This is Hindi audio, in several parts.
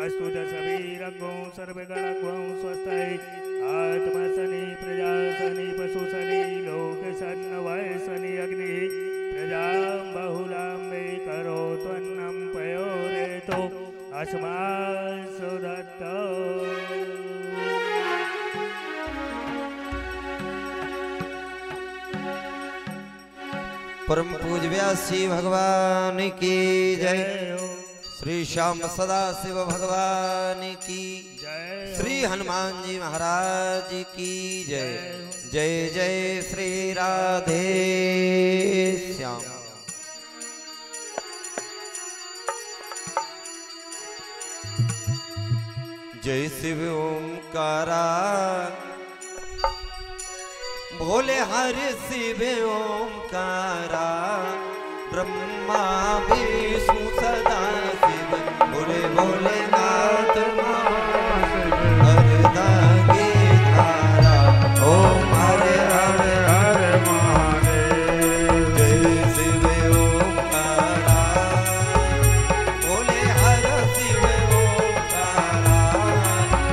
अस्तु दशभिरङ्गो सर्वगणगो स्वस्ति आत्मसनि प्रजासनि पशुसनि लोकसन्न वयसनि अग्नि प्रजां बहुलां मे करोत्वन्नं पयोरेतो अस्मासु दत्तो। परम पूज्य व्यासी भगवान की जय। श्री श्याम सदा शिव भगवान की जय। श्री हनुमान जी महाराज की जय। जय जय श्री राधे श्याम। जय शिव ओंकारा भोले हरि शिव ओंकारा ब्रह्मा विष्णु सदा शिव भोले भोलेनाथ हरदा की धारा ओम हरे हरे हरे महादेव। जय शिव ओंकारा भोले हरि शिव ओंकारा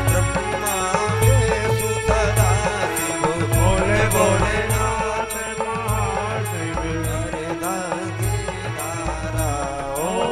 ब्रह्मा विष्णु सदा शिव भोले भोलेनाथ महादेव हरदा की धारा ओम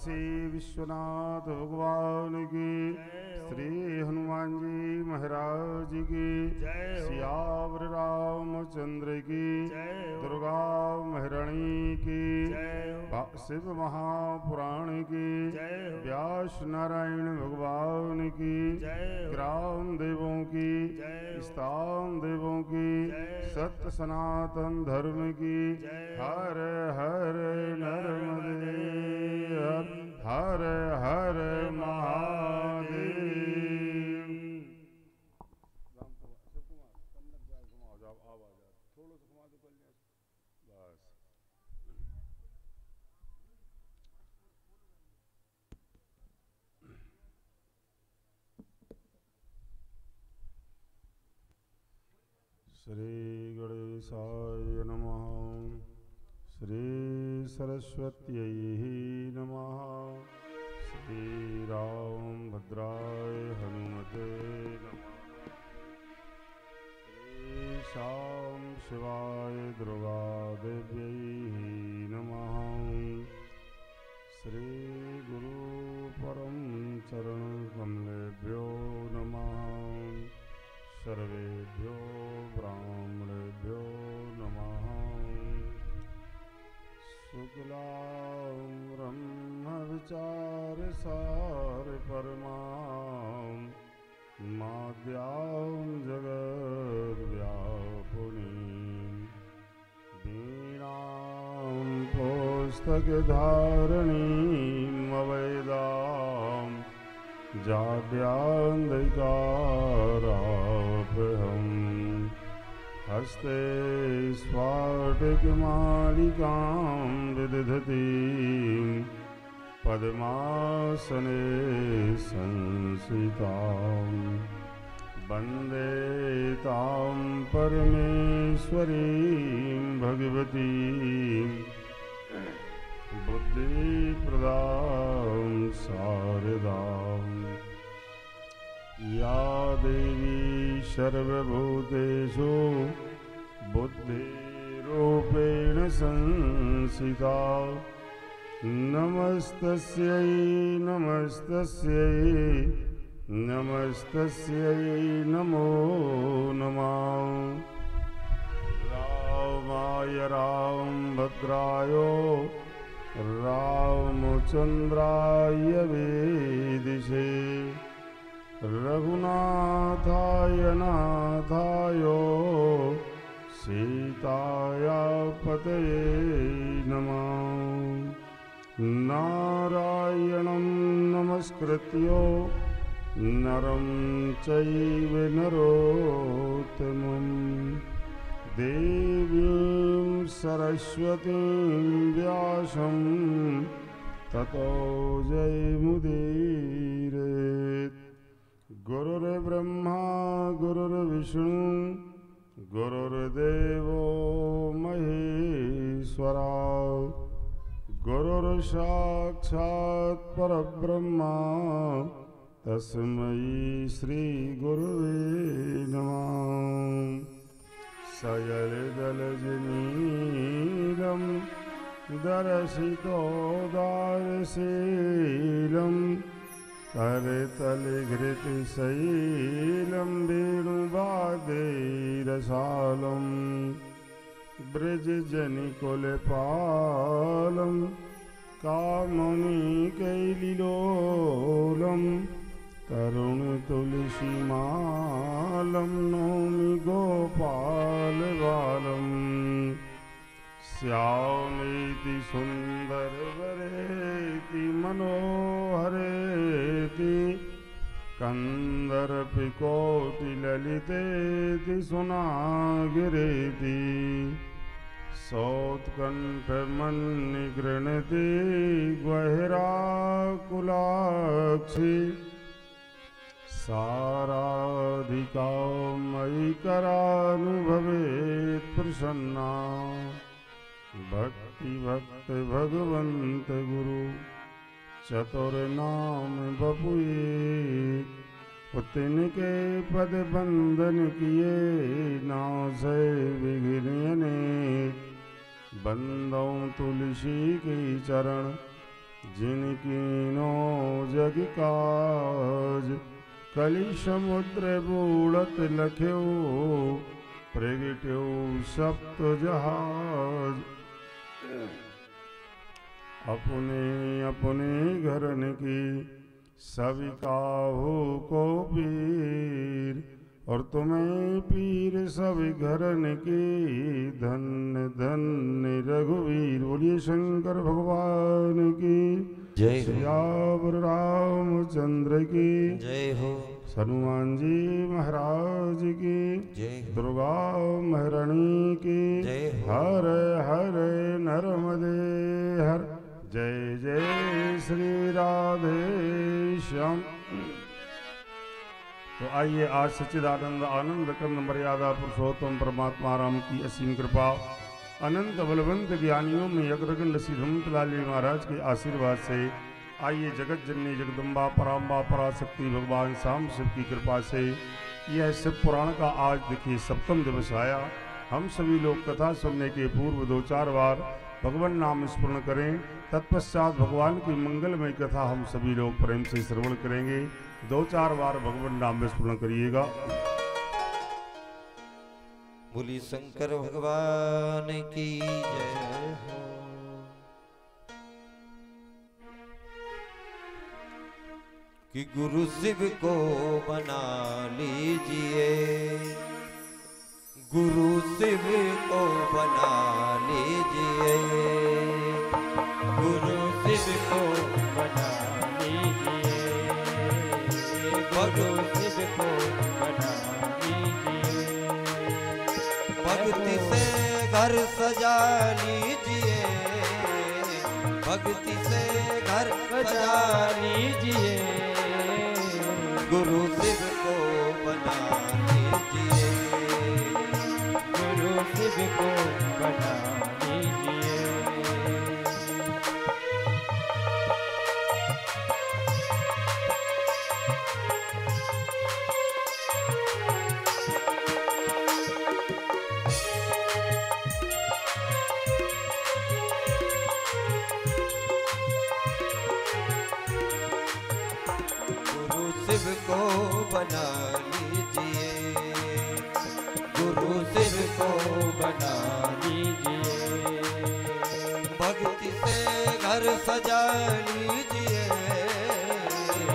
काशी विश्वनाथ भगवान की, श्री हनुमान जी महाराज की, सियावर रामचंद्र की, दुर्गा महारानी की, शिव महापुराण की, व्यास नारायण भगवान की, ग्राम देवों की, स्थान देवों की, सत्य सनातन धर्म की, हर हर नर्मदे हर हर महादेव। श्री गणेशाय नमः। श्री सरस्वत्यै नमः। श्री राम भद्राय हनुमते नमः। श्री श्याम शिवाय दुर्गा देव्यै नमः। श्री गुरु परम चरण कमलेभ्यो नमः। सर्वेभ्यो ब्राह्मणेभ्यो नमः। शुक्लां ब्रह्म विचार सार परमां माद्यां जगद्व्यापिनीं वीणां पुस्तकधारिणीं अवैदां जाड्यान्धकारापहं हस्ते स्फाटिकमालिकां विदधतीं पद्मासने संस्थितां वन्दे तां परमेश्वरीं भगवतीं बुद्धिप्रदां शारदां या देवी सर्वभूतेषु बुद्धिरूपेण संस्थिता नमस्तस्यै नमस्तस्यै नमस्तस्यै नमो नमः। रामाय रामभद्राय रामचन्द्राय वेदिषे रघुनाथाय नाथाय सीताया पतये नमः। नारायणं नमस्कृत्य नरं चैव नरोत्तमं देवीं सरस्वतीं व्यासं ततो जयमुदीरयेत्। गुरुर्ब्रह्मा गुरुर्विष्णु गुरुर्देवो महेश्वरा गुरुर्साक्षात् परब्रह्मा तस्मै श्री गुरुवे नमः। सयलदलजनीलं दर्शितोदारशीलं करतलघृतशैलं वेणुवाद्यैरसालं ब्रजजनिकुलपालं कामुनिकैलिलोलं तरुणतुलसीमालं नौमि गोपालबालं। श्यामेति सुन्दरवरेति मनोहरेति कन्दर्पिकोटिललितेति सुनागिरेति सौत्कण्ठमन्निगृणति ग्वहिराकुलाक्षि साराधिकां मयि करानुभवेत् प्रसन्ना। भक्ति भक्त भगवंत गुरु चतुर्नाम बपुए तिनके पद बंधन किए नासे विघ्न अनेक। बंदों तुलसी के चरण जिनकी नो जग काज, कलि समुद्र बूढ़त लख्यो, प्रगट्यो सप्त जहाज। अपने अपने घरन की सभी काहू को पीर, और तुम्हें पीर सभी घरन की धन्य धन्य रघुवीर। बोलिए शंकर भगवान की जय हो। सियावर रामचंद्र की जय हो। हनुमान जी महाराज की जय हो। दुर्गा महारानी की जय हो। हर हर नर्मदे हर। जय जय श्री राधे श्याम। तो आइए आज सच्चिदानंद आनंद कंद मर्यादा पुरुषोत्तम परमात्मा राम की असीम कृपा, अनंत बलवंत ज्ञानियों में यज्ञ लसी धूमतलाली महाराज के आशीर्वाद से आइए जगत जननी जगदम्बा पराम्बा पराशक्ति भगवान शाम शिव की कृपा से यह शिव पुराण का आज देखिए सप्तम दिवस आया। हम सभी लोग कथा सुनने के पूर्व 2-4 बार भगवान नाम स्मरण करें, तत्पश्चात भगवान की मंगलमय कथा हम सभी लोग प्रेम से श्रवण करेंगे। 2-4 बार भगवान नाम स्मरण करिएगा। बोली शंकर भगवान की जय हो। कि गुरु शिव को बना लीजिए, गुरु शिव को बना लीजिए, गुरु शिव को बना लीजिए, गुरु शिव को बना लीजिए। भक्ति से घर सजा लीजिए, भक्ति से घर सजा लीजिए, गुरु शिव को बना लीजिए, गुरु शिव को बना लीजिए। शिव को बना लीजिए, गुरु शिव को बना लीजिए, भक्ति से घर सजा लीजिए,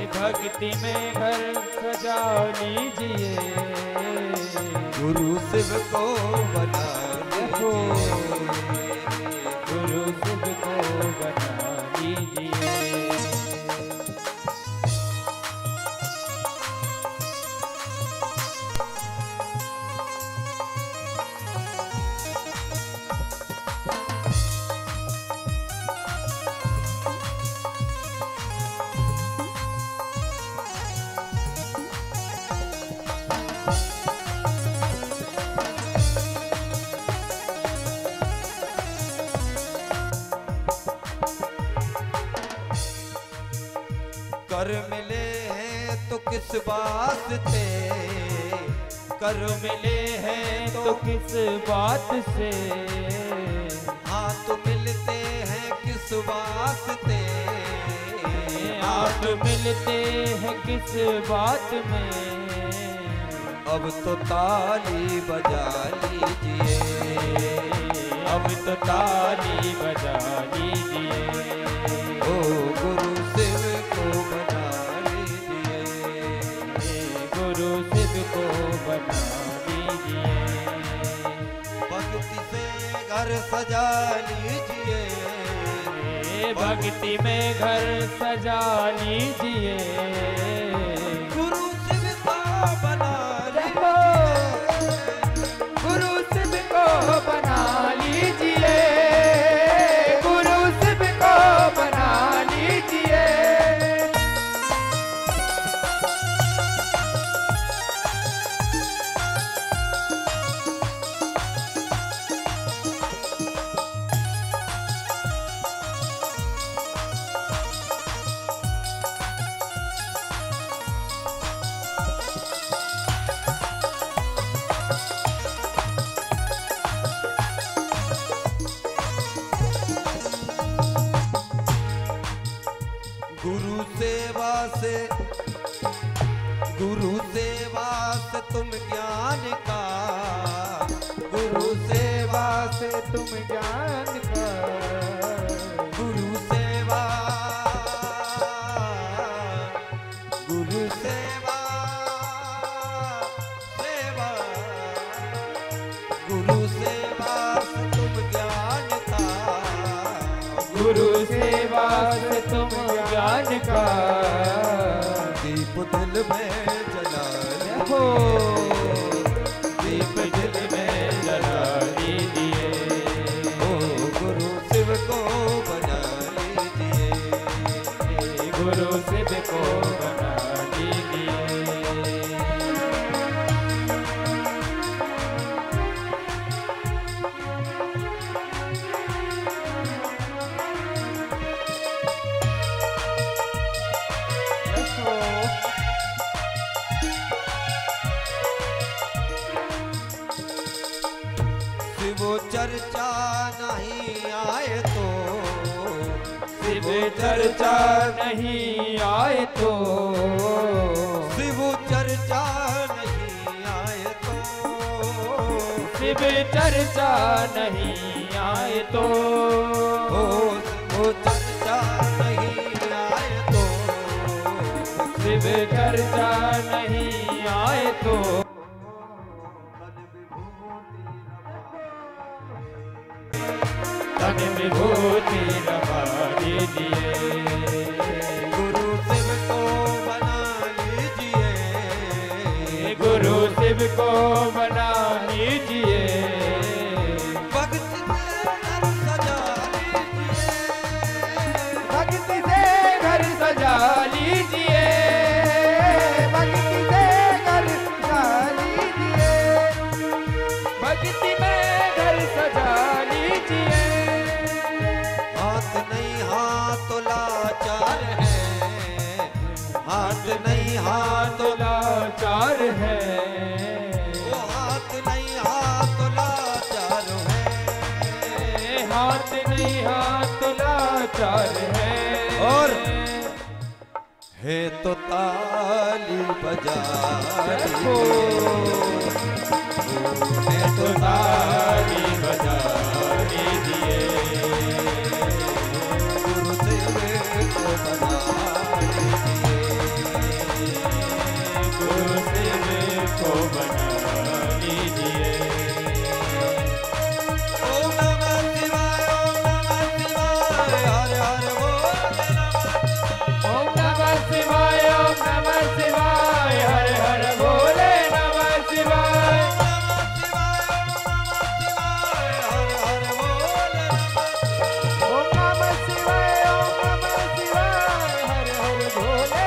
भक्ति में घर सजा लीजिए, गुरु शिव को बना लीजिए, गुरु शिव को बना लीजिए। कर मिले हैं तो किस वास्ते, कर मिले हैं तो किस बात से, हाथ मिलते हैं किस वास्ते, आप मिलते हैं किस बात में। अब तो ताली बजा लीजिए, अब तो ताली बजा लीजिए, ओ गुरु शिव को बना लीजिए, गुरु शिव को बना लीजिए, भक्ति से घर सजा लीजिए, भक्ति में घर सजा लीजिए, गुरु शिव को बना गुरु शिव को बना लीजिए, गुरु शिव को बना लीजिए। से, गुरु सेवा से तुम ज्ञान का, गुरु सेवा से तुम ज्ञान का, गुरु सेवा, गुरु सेवा, सेवा, गुरु सेवा से तुम ज्ञान का, गुरु सेवा से तुम ज्ञान का, दीप दिल में जला हो दीप दिल में जला लीजिए, ओ गुरु शिव को बना लीजिए, गुरु शिव को बना लीजिए। शिव चर्चा नहीं आए तो, शिव चर्चा नहीं आए तो, शिव चर्चा नहीं आए तो, शिव चर्चा नहीं आए तो, ओ शिव चर्चा नहीं आए तो, शिव चर्चा नहीं आए तो, तन विभूति रखा लीजिए, गुरु शिव को बना लीजिए, गुरु शिव को बना लीजिए, भक्ति से घर सजा लीजिए, भक्ति से घर सजा लीजिए, भक्ति से घर सजा लीजिए, भक्ति में घर सजा लीजिए। हाथ नहीं हाथ लाचार है, हाथ नहीं हाथ लाचार है, वो हाथ नहीं हाथ लाचार है, हाथ नहीं हाथ लाचार है, और है तो ताली बजा है तो ताली बजा लीजिए, गुरु शिव को बना लीजिए, गुरु शिव को बना लीजिए। ओम नमः शिवाय, ओम नमः शिवाय, हर हर बोल ओम नमः शिवाय, ओम नमः शिवाय, हर हर बोले नमः शिवाय, ओम नमः शिवाय, ओम नमः शिवाय, हर हर बोले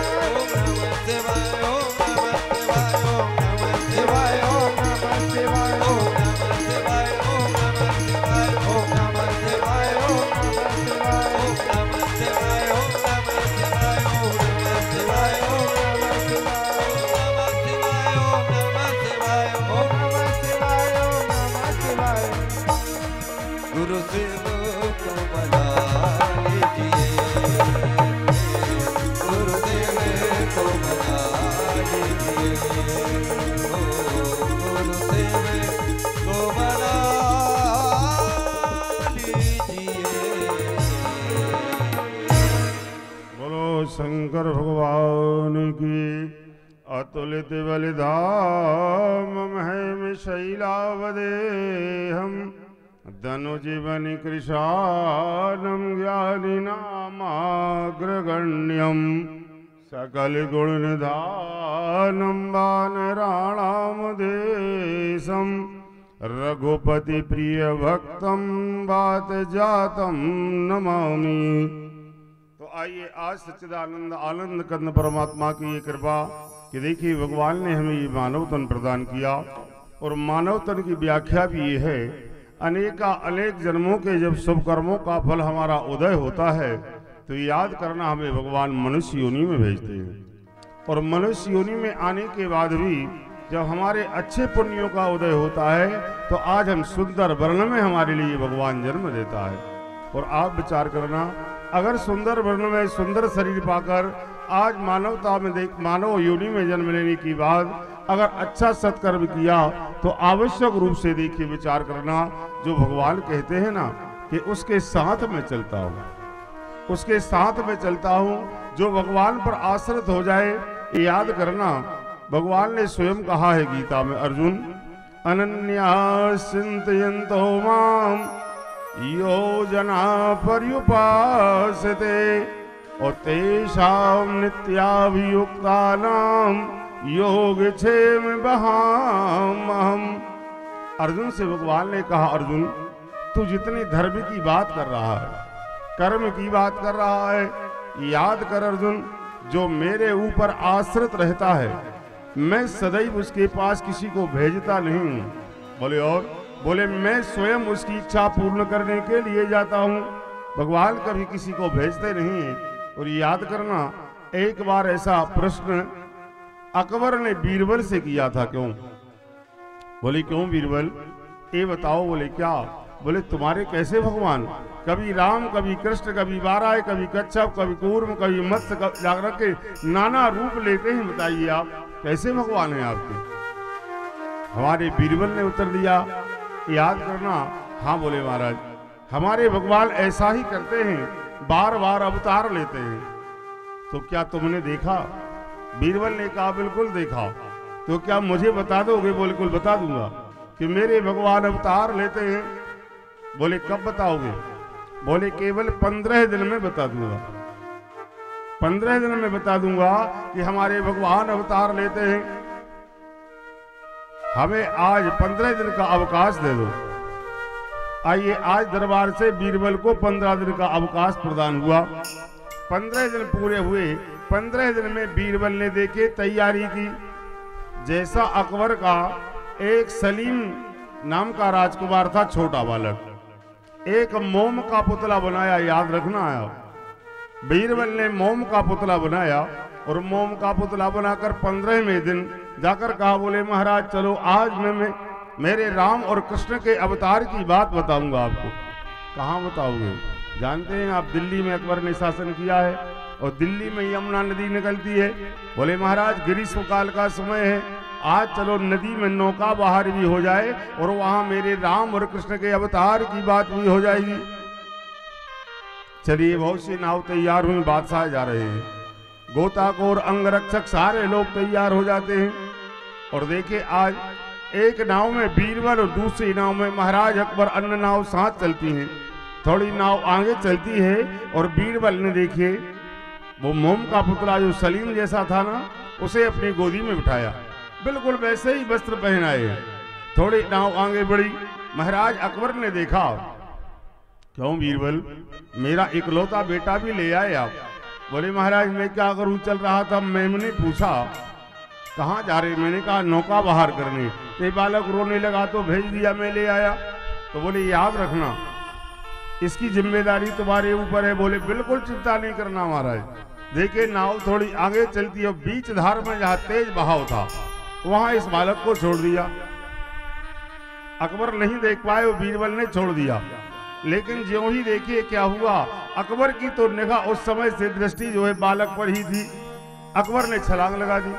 नमः शिवाय, ओम नमः शिवाय, ओम नमः शिवाय, ओम नमः शिवाय, ओम नमः शिवाय, ओम नमः शिवाय, ओम नमः शिवाय, ओम नमः शिवाय, ओम नमः शिवाय, ओम नमः शिवाय, ओम नमः शिवाय, ओम नमः शिवाय, ओम नमः शिवाय, ओम ओम नमः शिवाय, ओम नमः शिवाय। गुरु शिव को बना लीजिए, गुरु देव को बना लीजिए, ओ गुरु देव को बना लीजिए। बोलो शंकर भगवान की। अतुलित बलिधाम महम शैलावदेहम धनुजीवन कृशानम ज्ञानिनामाग्रगण्यम सकल गुण निधानम वानराणाम देशम रघुपति प्रिय भक्तम बात जातम नमामि। तो आइए आज सच्चिदानंद आनंद कंद परमात्मा की ये कृपा कि देखिए भगवान ने हमें ये मानव तन प्रदान किया और मानव तन की व्याख्या भी ये है अनेक जन्मों के जब शुभ कर्मों का फल हमारा उदय होता है तो याद करना हमें भगवान मनुष्य योनि में भेजते हैं और मनुष्य योनि में आने के बाद भी जब हमारे अच्छे पुण्यों का उदय होता है तो आज हम सुंदर वर्ण में हमारे लिए भगवान जन्म देता है। और आप विचार करना अगर सुंदर वर्ण में सुंदर शरीर पाकर आज मानवता में मानव योनि में जन्म लेने की बाद अगर अच्छा सत्कर्म किया तो आवश्यक रूप से देखिए विचार करना, जो भगवान कहते हैं ना कि उसके साथ में चलता हूँ, उसके साथ में चलता हूँ। जो भगवान पर आश्रित हो जाए याद करना, भगवान ने स्वयं कहा है गीता में, अर्जुन अनन्या चिंतयन्तो माम यो जना पर्युपासते और तेषां नित्याभियुक्तानां योगक्षेम वहाम्यहम्। अर्जुन से भगवान ने कहा, अर्जुन तू जितनी धर्म की बात कर रहा है, कर्म की बात कर रहा है, याद कर अर्जुन, जो मेरे ऊपर आश्रित रहता है मैं सदैव उसके पास किसी को भेजता नहीं हूँ। बोले और बोले मैं स्वयं उसकी इच्छा पूर्ण करने के लिए जाता हूँ, भगवान कभी किसी को भेजते नहीं है। और याद करना, एक बार ऐसा प्रश्न अकबर ने बीरबल से किया था। क्यों? बोले क्यों बीरबल, ये बताओ। बोले क्या? बोले तुम्हारे कैसे भगवान, कभी राम, कभी कृष्ण, कभी बाराय, कभी कच्छप, कभी कूर्म, कभी मत्स्य, जाकर के नाना रूप लेते हैं, बताइए आप कैसे भगवान हैं आपके? हमारे बीरबल ने उत्तर दिया, याद करना, हाँ बोले महाराज हमारे भगवान ऐसा ही करते हैं, बार बार अवतार लेते हैं। तो क्या तुमने देखा? बीरबल ने कहा बिल्कुल देखा। तो क्या मुझे बता दोगे? बोले बिल्कुल बता दूंगा कि मेरे भगवान अवतार लेते हैं। बोले कब बताओगे? बोले केवल 15 दिन में बता दूंगा। 15 दिन में बता दूंगा कि हमारे भगवान अवतार लेते हैं। हमें आज 15 दिन का अवकाश दे दो। आइए, आज दरबार से बीरबल को 15 दिन का अवकाश प्रदान हुआ। 15 दिन पूरे हुए। 15 दिन में बीरबल ने देखे तैयारी की। जैसा अकबर का एक सलीम नाम का राजकुमार था, छोटा बालक, एक मोम का पुतला बनाया। याद रखना है, बीरबल ने मोम का पुतला बनाया और मोम का पुतला बनाकर 15वें दिन जाकर कहा, बोले महाराज चलो आज मैं मेरे राम और कृष्ण के अवतार की बात बताऊंगा आपको। कहाँ बताओगे? जानते हैं आप, दिल्ली में अकबर ने शासन किया है और दिल्ली में यमुना नदी निकलती है। बोले महाराज ग्रीष्म काल का समय है, आज चलो नदी में नौका बाहर भी हो जाए और वहां मेरे राम और कृष्ण के अवतार की बात भी हो जाएगी। चलिए, बहुत सी नाव तैयार हुई, बादशाह जा रहे हैं, गोताखोर अंगरक्षक सारे लोग तैयार हो जाते हैं। और देखिए, आज एक नाव में बीरबल और दूसरी नाव में महाराज अकबर, अन्य नाव साथ चलती हैं। थोड़ी नाव आगे चलती है और बीरबल ने देखिए वो मोम का पुतला जो सलीम जैसा था ना, उसे अपनी गोदी में बिठाया, बिल्कुल वैसे ही वस्त्र पहनाए। थोड़ी नाव आगे बढ़ी, महाराज अकबर ने देखा, क्यों बीरबल, मेरा इकलौता बेटा भी ले आए आप? बोले महाराज मैं क्या करूं, चल रहा था। मैंने पूछा कहाँ जा रहे? मैंने कहा नौका बाहर करने। ये बालक रोने लगा तो भेज दिया, मैं ले आया। तो बोले याद रखना, इसकी जिम्मेदारी तुम्हारे ऊपर है। बोले बिल्कुल चिंता नहीं करना महाराज। देखिए, नाव थोड़ी आगे चलती है, बीच धार में जहाँ तेज बहाव था वहां इस बालक को छोड़ दिया। अकबर नहीं देख पाए, वो बीरबल ने छोड़ दिया। लेकिन ज्यों ही देखिए क्या हुआ, अकबर की तो निगाह उस समय से दृष्टि जो है बालक पर ही थी। अकबर ने छलांग लगा दी।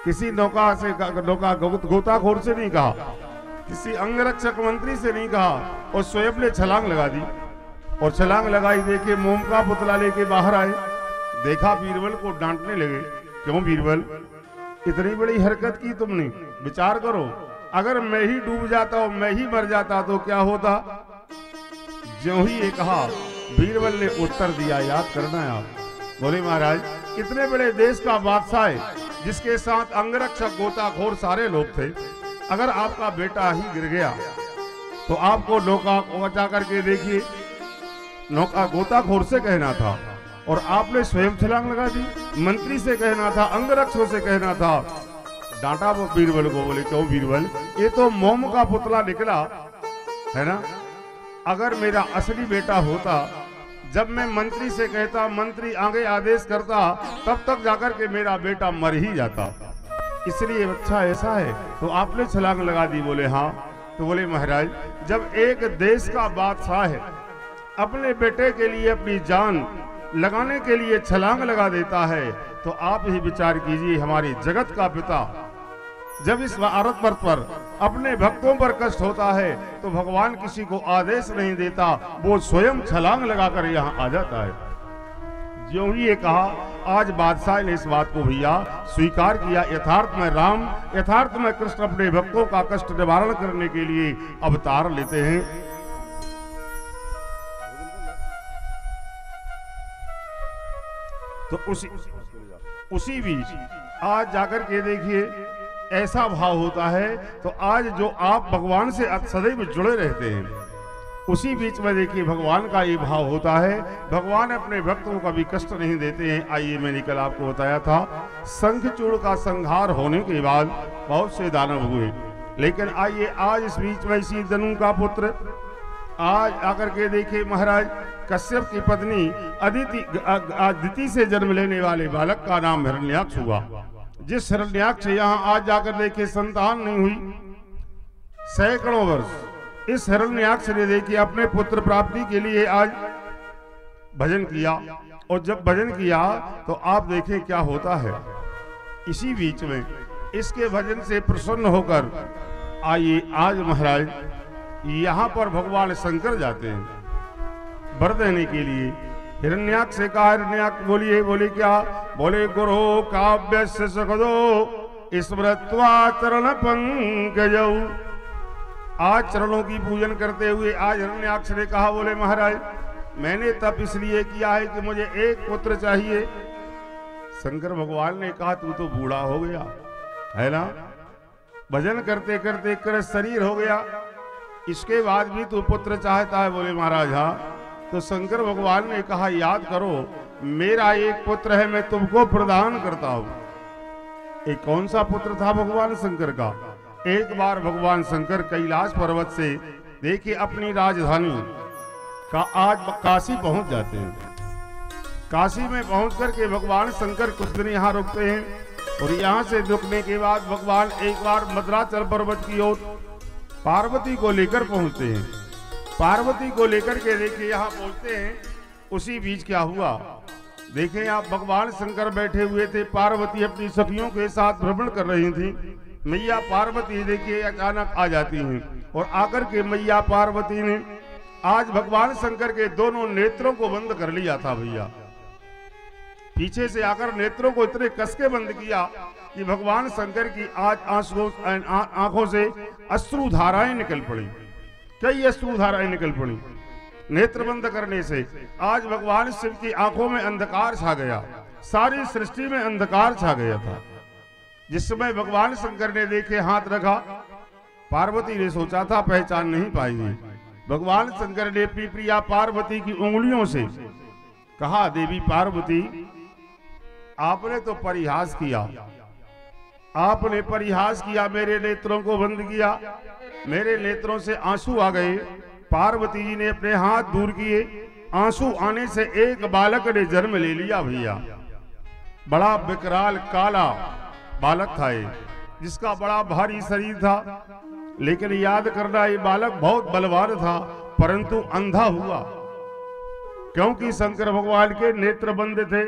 किसी नौका से गोताखोर से नहीं कहा, किसी अंगरक्षक मंत्री से नहीं कहा, और स्वयं ने छलांग लगा दी। और छलांग लगाई, देखे मोम का पुतला लेके बाहर आए। देखा बीरबल को डांटने लगे, क्यों बीरबल इतनी बड़ी हरकत की तुमने? विचार करो, अगर मैं ही डूब जाता और मैं ही मर जाता तो क्या होता? ज्यों ही ये कहा, बीरबल ने उत्तर दिया, याद करना है आप। बोले महाराज इतने बड़े देश का बादशाह है, जिसके साथ अंगरक्षक गोताखोर सारे लोग थे, अगर आपका बेटा ही गिर गया तो आपको नौका बचा करके देखिए, नौका गोताखोर से कहना था और आपने स्वयं छलांग लगा दी। मंत्री से कहना था, अंगरक्षकों से कहना था। डांटा वो बीरबल को। बोले क्यों बीरबल, ये तो मोम का पुतला निकला है ना। अगर मेरा असली बेटा होता, जब मैं मंत्री से कहता, मंत्री आगे आदेश करता, तब तक जाकर के मेरा बेटा मर ही जाता। इसलिए अच्छा ऐसा है तो आपने छलांग लगा दी। बोले हाँ। तो बोले महाराज जब एक देश का बादशाह है, अपने बेटे के लिए अपनी जान लगाने के लिए छलांग लगा देता है, तो आप ही विचार कीजिए हमारे जगत का पिता जब इस भारत वर्ष पर अपने भक्तों पर कष्ट होता है तो भगवान किसी को आदेश नहीं देता, वो स्वयं छलांग लगाकर यहाँ आ जाता है। ज्यों ही ये कहा, आज बादशाह ने इस बात को भैया स्वीकार किया। यथार्थ में राम, यथार्थ में कृष्ण अपने भक्तों का कष्ट निवारण करने के लिए अवतार लेते हैं। तो उसी बीच आज जाकर के देखिए ऐसा भाव होता है। तो आज जो आप भगवान से सदैव जुड़े रहते हैं, उसी बीच में देखिए भगवान का ये भाव होता है। भगवान अपने भक्तों को कभी कष्ट नहीं देते हैं। आइए, मैंने कल आपको बताया था, शंखचूड़ का संहार होने के बाद बहुत से दानव हुए, लेकिन आइए आज इस बीच में इसी दनु का पुत्र आज आकर के देखिए महाराज कश्यप की पत्नी अदिति से जन्म लेने वाले बालक का नाम हिरण्याक्ष हुआ। जिस हिरण्याक्ष यहाँ आज जाकर देखिए संतान नहीं हुई सैकड़ों वर्ष, इस हिरण्याक्ष ने देखिए अपने पुत्र प्राप्ति के लिए आज भजन किया। और जब भजन किया तो आप देखें क्या होता है। इसी बीच में इसके भजन से प्रसन्न होकर आइए आज महाराज यहाँ पर भगवान शंकर जाते हैं वर देने के लिए। हिरण्याक्ष से कहा, हिरण्याक्ष बोलिए, बोले क्या? बोले गुरु काव्य से सकदो स्मृत्वा चरण पंकजौ। आज चरणों की पूजन करते हुए आज हिरण्याक्ष ने कहा, बोले महाराज मैंने तप इसलिए किया है कि मुझे एक पुत्र चाहिए। शंकर भगवान ने कहा, तू तो बूढ़ा हो गया है ना, भजन करते करते कर शरीर हो गया, इसके बाद भी तू पुत्र चाहता है? बोले महाराज हाँ। तो शंकर भगवान ने कहा, याद करो मेरा एक पुत्र है, मैं तुमको प्रदान करता हूं। एक कौन सा पुत्र था भगवान शंकर का? एक बार भगवान शंकर कैलाश पर्वत से देखिए अपनी राजधानी का आज काशी पहुंच जाते हैं। काशी में पहुंच करके भगवान शंकर कुछ दिन यहाँ रुकते हैं और यहाँ से रुकने के बाद भगवान एक बार मद्राचल पर्वत की ओर पार्वती को लेकर पहुंचते हैं। पार्वती को लेकर के देखिए यहाँ पहुंचते हैं। उसी बीच क्या हुआ देखें आप, भगवान शंकर बैठे हुए थे, पार्वती अपनी सखियों के साथ भ्रमण कर रही थी। मैया पार्वती देखिए अचानक आ जाती हैं और आकर के मैया पार्वती ने आज भगवान शंकर के दोनों नेत्रों को बंद कर लिया था भैया। पीछे से आकर नेत्रों को इतने कस के बंद किया कि भगवान शंकर की आज आंखों से अश्रु धाराएं निकल पड़ी। कई अश्रु धाराएं निकल पड़ी नेत्र बंद करने से। आज भगवान शिव की आंखों में अंधकार छा गया, सारी सृष्टि में अंधकार छा गया था। जिस समय भगवान शंकर ने देखे हाथ रखा, पार्वती ने सोचा था पहचान नहीं पाएगी। भगवान शंकर ने प्रिया पार्वती की उंगलियों से कहा, देवी पार्वती आपने तो परिहास किया, आपने परिहास किया, मेरे नेत्रों को बंद किया, मेरे नेत्रों से आंसू आ गए। पार्वती जी ने अपने हाथ दूर किए, आंसू आने से एक बालक ने जन्म ले लिया भैया। बड़ा विकराल काला बालक था ये, जिसका बड़ा भारी शरीर था, लेकिन याद करना ये बालक बहुत बलवान था, परंतु अंधा हुआ क्योंकि शंकर भगवान के नेत्र बंद थे।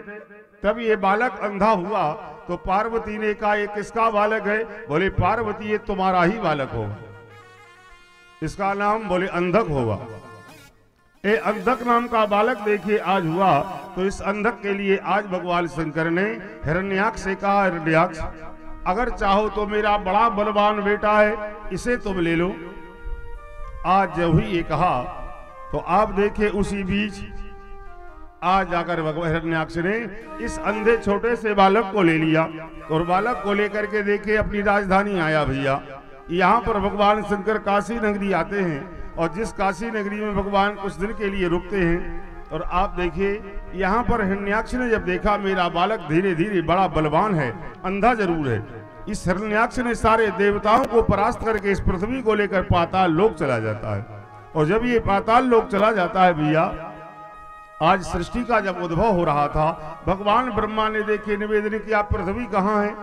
तब ये बालक अंधा हुआ तो पार्वती ने कहा, ये किसका बालक है? बोले पार्वती ये तुम्हारा ही बालक होगा, इसका नाम बोले अंधक होगा। ये अंधक नाम का बालक देखिए आज हुआ। तो इस अंधक के लिए आज भगवान शंकर ने हिरण्याक्ष से कहा, हिरण्याक्ष अगर चाहो तो मेरा बड़ा बलवान बेटा है, इसे तुम ले लो। आज जब ही ये कहा तो आप देखिए उसी बीच आज जाकर भगवान हिरण्याक्ष ने इस अंधे छोटे से बालक को ले लिया और बालक को लेकर के देखिए अपनी राजधानी आया भैया। यहाँ पर भगवान शंकर काशी नगरी आते हैं और जिस काशी नगरी में भगवान कुछ दिन के लिए रुकते हैं। और आप देखिए यहाँ पर हिरण्याक्ष ने जब देखा मेरा बालक धीरे धीरे बड़ा बलवान है, अंधा जरूर है, इस हिरण्याक्ष ने सारे देवताओं को परास्त करके इस पृथ्वी को लेकर पाताल लोक चला जाता है। और जब ये पाताल लोक चला जाता है भैया, आज सृष्टि का जब उद्भव हो रहा था, भगवान ब्रह्मा ने देखे निवेदन किया पृथ्वी कहाँ है।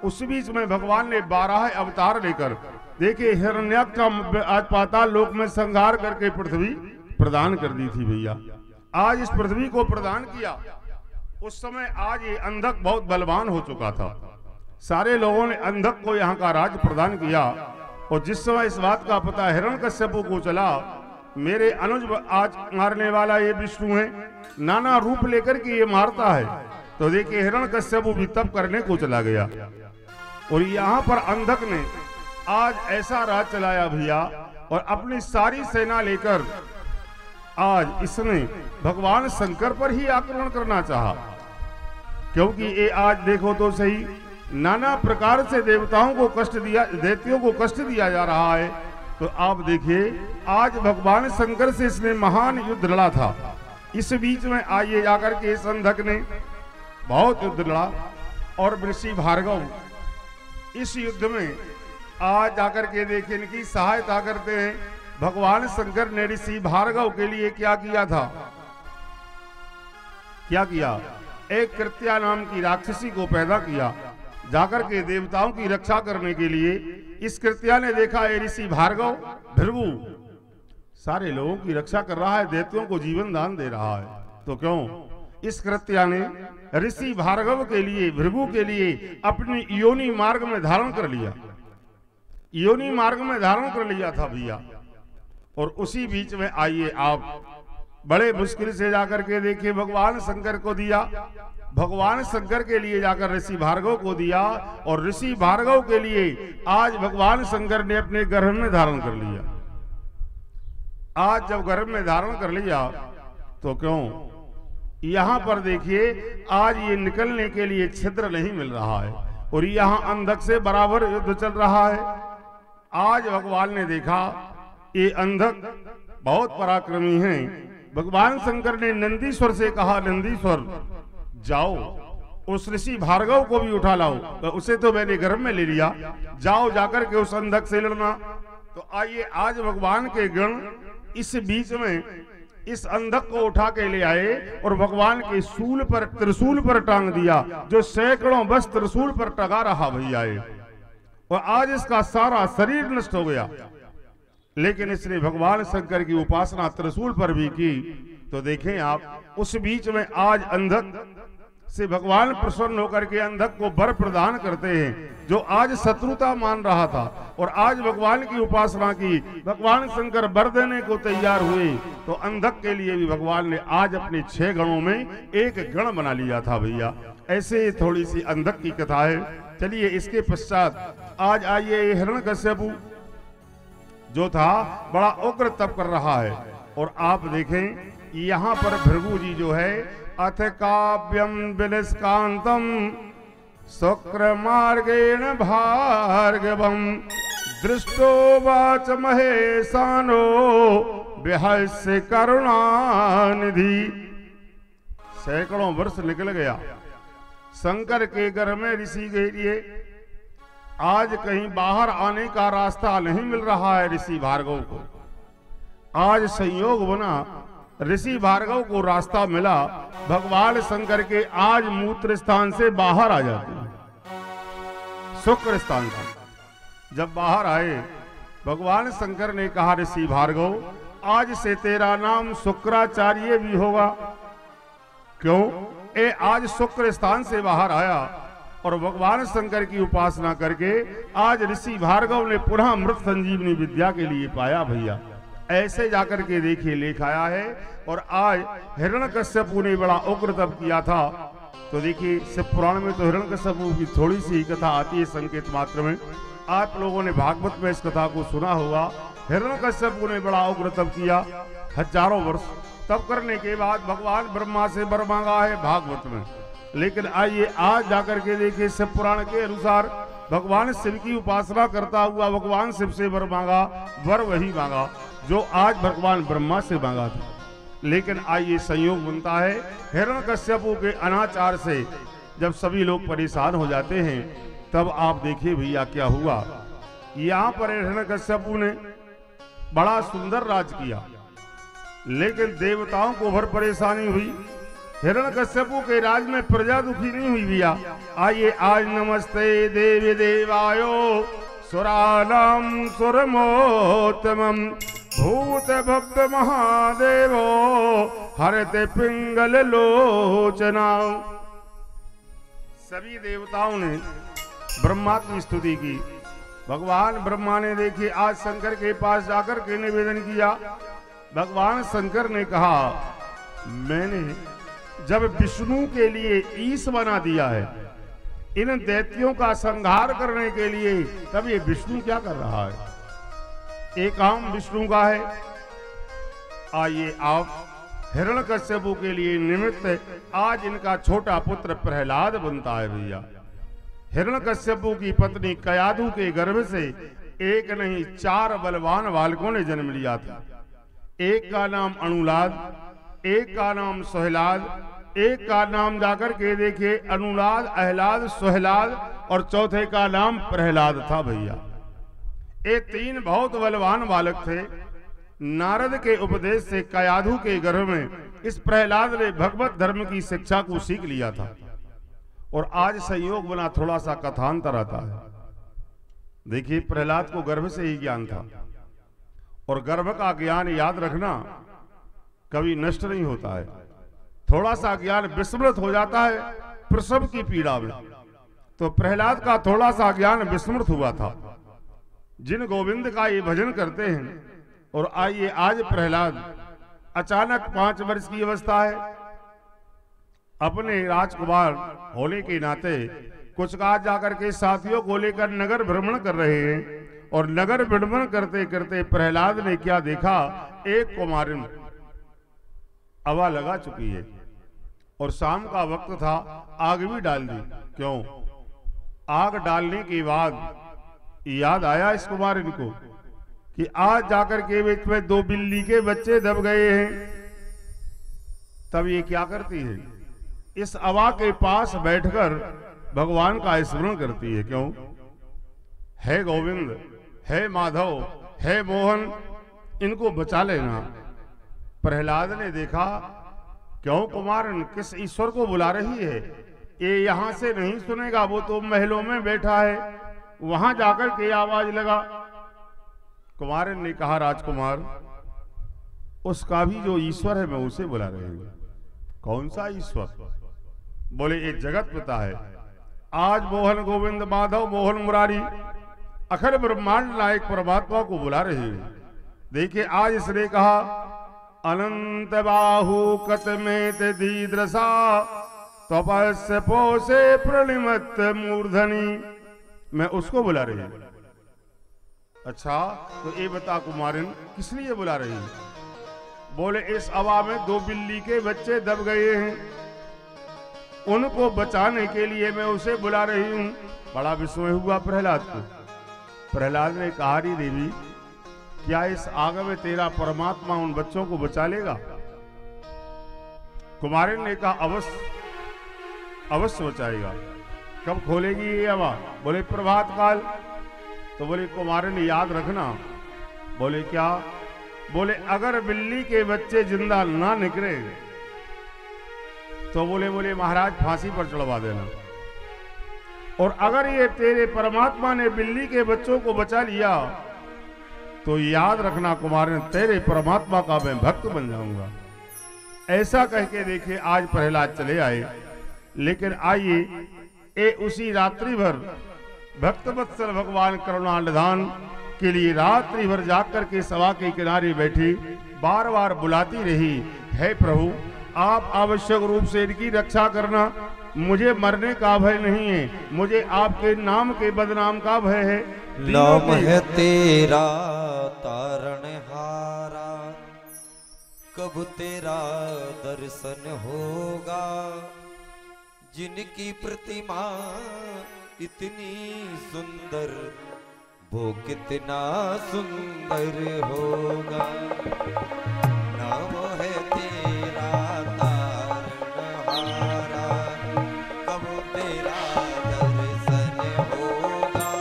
उस बीच में भगवान ने 12 अवतार लेकर देखिए हिरण्याक्ष का आज पाताल लोक में संहार करके प्रदान कर दी थी भैया। आज इस पृथ्वी को प्रदान किया। उस समय आज ये अंधक बहुत बलवान हो चुका था। सारे लोगों ने अंधक को यहाँ का राज प्रदान किया। और जिस समय इस बात का पता हिरण्यकश्यप को चला, मेरे अनुज आज मारने वाला ये विष्णु है, नाना रूप लेकर के ये मारता है, तो देखिए हिरण्यकश्यप भी तप करने को चला गया। और यहाँ पर अंधक ने आज ऐसा राज चलाया भैया, और अपनी सारी सेना लेकर आज इसने भगवान शंकर पर ही आक्रमण करना चाहा। क्योंकि ये आज देखो तो सही, नाना प्रकार से देवताओं को कष्ट दिया, दैत्यों को कष्ट दिया जा रहा है। तो आप देखिए आज भगवान शंकर से इसने महान युद्ध लड़ा था। इस बीच में आइए जाकर के इस अंधक ने बहुत युद्ध लड़ा, और ऋषि भार्गव इस युद्ध में आज जाकर के देखिए इनकी सहायता करते हैं। भगवान शंकर ने ऋषि भार्गव के लिए क्या किया था, क्या किया, एक कृत्या नाम की राक्षसी को पैदा किया जाकर के देवताओं की रक्षा करने के लिए। इस कृत्या ने देखा ये ऋषि भार्गव भृगु सारे लोगों की रक्षा कर रहा है, दैत्यों को जीवन दान दे रहा है, तो क्यों इस कृत्या ने ऋषि भार्गव के लिए, भृगु के लिए अपनी योनि मार्ग में धारण कर लिया, योनि मार्ग में धारण कर लिया था भैया। और उसी बीच में आइए आप बड़े मुश्किल से जाकर के देखिए भगवान शंकर को दिया, भगवान शंकर के लिए जाकर ऋषि भार्गव को दिया, और ऋषि भार्गव के लिए आज भगवान शंकर ने अपने गर्भ में धारण कर लिया। आज जब गर्भ में धारण कर लिया तो क्यों यहाँ पर देखिए आज ये निकलने के लिए छिद्र नहीं मिल रहा है, और यहाँ अंधक से बराबर युद्ध चल रहा है। आज भगवान ने देखा ये अंधक बहुत पराक्रमी हैं। भगवान शंकर ने नंदीश्वर से कहा, नंदीश्वर जाओ उस ऋषि भार्गव को भी उठा लाओ, तो उसे तो मैंने गर्भ में ले लिया, जाओ जाकर के उस अंधक से लड़ना। तो आइए आज भगवान के गण इस बीच में इस अंधक को उठा के ले आए, और भगवान के सूल पर, त्रिशूल पर टांग दिया, जो सैकड़ों बस त्रिशूल पर टगा रहा भैया, और आज इसका सारा शरीर नष्ट हो गया। लेकिन इसने भगवान शंकर की उपासना त्रिशूल पर भी की। तो देखें आप उस बीच में आज अंधक से भगवान प्रसन्न होकर के अंधक को वर प्रदान करते हैं, जो आज शत्रुता मान रहा था, और आज भगवान की उपासना की, भगवान शंकर वर देने को तैयार हुए। तो अंधक के लिए भी भगवान ने आज अपने 6 गणों में एक गण बना लिया था भैया। ऐसे थोड़ी सी अंधक की कथा है। चलिए इसके पश्चात आज आइए हिरण्यकश्यप जो था बड़ा उग्र तप कर रहा है, और आप देखें यहाँ पर भृगु जी जो है, अथ काव्यम विलस्कांतम शुक्र मार्गेण भार्गवम दृष्टो वाच महेशानो विहस्य करुणानिधि। सैकड़ों वर्ष निकल गया शंकर के घर में ऋषि के लिए, आज कहीं बाहर आने का रास्ता नहीं मिल रहा है ऋषि भार्गव को। आज संयोग बना, ऋषि भार्गव को रास्ता मिला, भगवान शंकर के आज मूत्र स्थान से बाहर आ जाते हैं, शुक्र स्थान से। जब बाहर आए भगवान शंकर ने कहा, ऋषि भार्गव आज से तेरा नाम शुक्राचार्य भी होगा। क्यों? ए आज शुक्र स्थान से बाहर आया, और भगवान शंकर की उपासना करके आज ऋषि भार्गव ने पुनः मृत संजीवनी विद्या के लिए पाया भैया। ऐसे जाकर के देखिए लेख आया है। और आज हिरण्यकश्यप ने बड़ा उग्र तप किया था। तो देखिए शिव पुराण में तो हिरण्यकश्यप की थोड़ी सी कथा आती है संकेत मात्र में। आप लोगों ने भागवत में इस कथा को सुना होगा। हिरण्यकश्यप ने बड़ा उग्र तप किया, हजारों वर्ष तप करने के बाद भगवान ब्रह्मा से वर मांगा है भागवत में। लेकिन आइए आज जाकर के देखिए शिव पुराण के अनुसार भगवान शिव की उपासना करता हुआ भगवान शिव से वर मांगा, वर वही मांगा जो आज भगवान ब्रह्मा से मांगा था। लेकिन आइए संयोग बनता है हिरण्यकश्यप के अनाचार से जब सभी लोग परेशान हो जाते हैं, तब आप देखिए भैया क्या हुआ। यहाँ पर हिरण्यकश्यप ने बड़ा सुंदर राज किया, लेकिन देवताओं को भर परेशानी हुई। हिरण्यकश्यप के राज में प्रजा दुखी नहीं हुई भैया। आइए आज नमस्ते देवी देवायो सुरालम सुरमोत्तमम भूत भव्य महादेवो हरते पिंगल लोचना। सभी देवताओं ने ब्रह्मा की स्तुति की। भगवान ब्रह्मा ने देखिए आज शंकर के पास जाकर के निवेदन किया। भगवान शंकर ने कहा, मैंने जब विष्णु के लिए ईश बना दिया है इन दैत्यों का संहार करने के लिए, तब ये विष्णु क्या कर रहा है? एक काम विष्णु का है। आइए आप हिरण्यकश्यप के लिए निमित्त आज इनका छोटा पुत्र प्रहलाद बनता है। भैया हिरण्यकश्यप की पत्नी कयाधु के गर्भ से एक नहीं 4 बलवान बालकों ने जन्म लिया था। एक का नाम अनुलाद, एक का नाम सोहलाद, एक का नाम जाकर के देखिए अनुलाद, अहलाद, सोहलाद और चौथे का नाम प्रहलाद था। भैया ये 3 बहुत बलवान बालक थे। नारद के उपदेश से कयाधु के गर्भ में इस प्रहलाद ने भगवत धर्म की शिक्षा को सीख लिया था। और आज संयोग बना थोड़ा सा कथांतर आता है। देखिए प्रहलाद को गर्भ से ही ज्ञान था और गर्भ का ज्ञान याद रखना कभी नष्ट नहीं होता है। थोड़ा सा ज्ञान विस्मृत हो जाता है प्रसव की पीड़ा में, तो प्रहलाद का थोड़ा सा ज्ञान विस्मृत हुआ था। जिन गोविंद का ये भजन करते हैं और आइए आज प्रहलाद अचानक 5 वर्ष की अवस्था है, अपने राजकुमार होने के नाते कुछ कहा जाकर के साथियों को लेकर नगर भ्रमण कर रहे हैं। और नगर भ्रमण करते करते प्रहलाद ने क्या देखा, एक कुमारिन हवा लगा चुकी है और शाम का वक्त था, आग भी डाल दी। क्यों? आग डालने के बाद याद आया इस कुमारिन को कि आज जाकर के बीच में 2 बिल्ली के बच्चे दब गए हैं। तब ये क्या करती है, इस हवा के पास बैठकर भगवान का स्मरण करती है। क्यों? है गोविंद, है माधव, है मोहन, इनको बचा लेना। प्रहलाद ने देखा, क्यों कुमारन किस ईश्वर को बुला रही है? ये यहां से नहीं सुनेगा, वो तो महलों में बैठा है। वहां जाकर के आवाज लगा। कुमारन ने कहा, राजकुमार उसका भी जो ईश्वर है मैं उसे बुला रही हूं। कौन सा ईश्वर? बोले ये जगत पिता है। आज मोहन गोविंद माधव मोहन मुरारी अखंड ब्रह्मांड नायक परमात्मा को बुला रहे हैं। देखिए आज इसने कहा, अनंत बाहु कतमेत दीद्रसा तपस्य पोसे प्रणिमत मूर्धनी। मैं उसको बुला रही हूं। अच्छा तो ये बता कुमारिन किस लिए बुला रही है? बोले इस हवा में 2 बिल्ली के बच्चे दब गए हैं, उनको बचाने के लिए मैं उसे बुला रही हूं। बड़ा विस्मय हुआ प्रहलाद को। प्रहलाद ने कहा, री देवी क्या इस आग में तेरा परमात्मा उन बच्चों को बचा लेगा? कुमारिन ने कहा, अवश्य अवश्य बचाएगा। कब खोलेगी ये हवा? बोले प्रभात काल। तो बोले कुमारिन याद रखना। बोले क्या? बोले अगर बिल्ली के बच्चे जिंदा ना निकले तो बोले महाराज फांसी पर चढ़वा देना। और अगर ये तेरे परमात्मा ने बिल्ली के बच्चों को बचा लिया तो याद रखना कुमारिन तेरे परमात्मा का मैं भक्त बन जाऊंगा। ऐसा कह के देखिए आज प्रहलाद चले आए। लेकिन आइए ये उसी रात्रि भर भक्त वत्सल भगवान करुणा निधान के लिए रात्रि भर जाकर के सभा के किनारे बैठी बार बार बुलाती रही, है प्रभु आप आवश्यक रूप से इनकी रक्षा करना। मुझे मरने का भय नहीं है, मुझे आपके नाम के बदनाम का भय है। नाम है तेरा तारणहारा, कब तेरा दर्शन होगा। जिनकी प्रतिमा इतनी सुंदर वो कितना सुंदर होगा। नाम है तेरा तारणहारा, कब तेरा दर्शन होगा।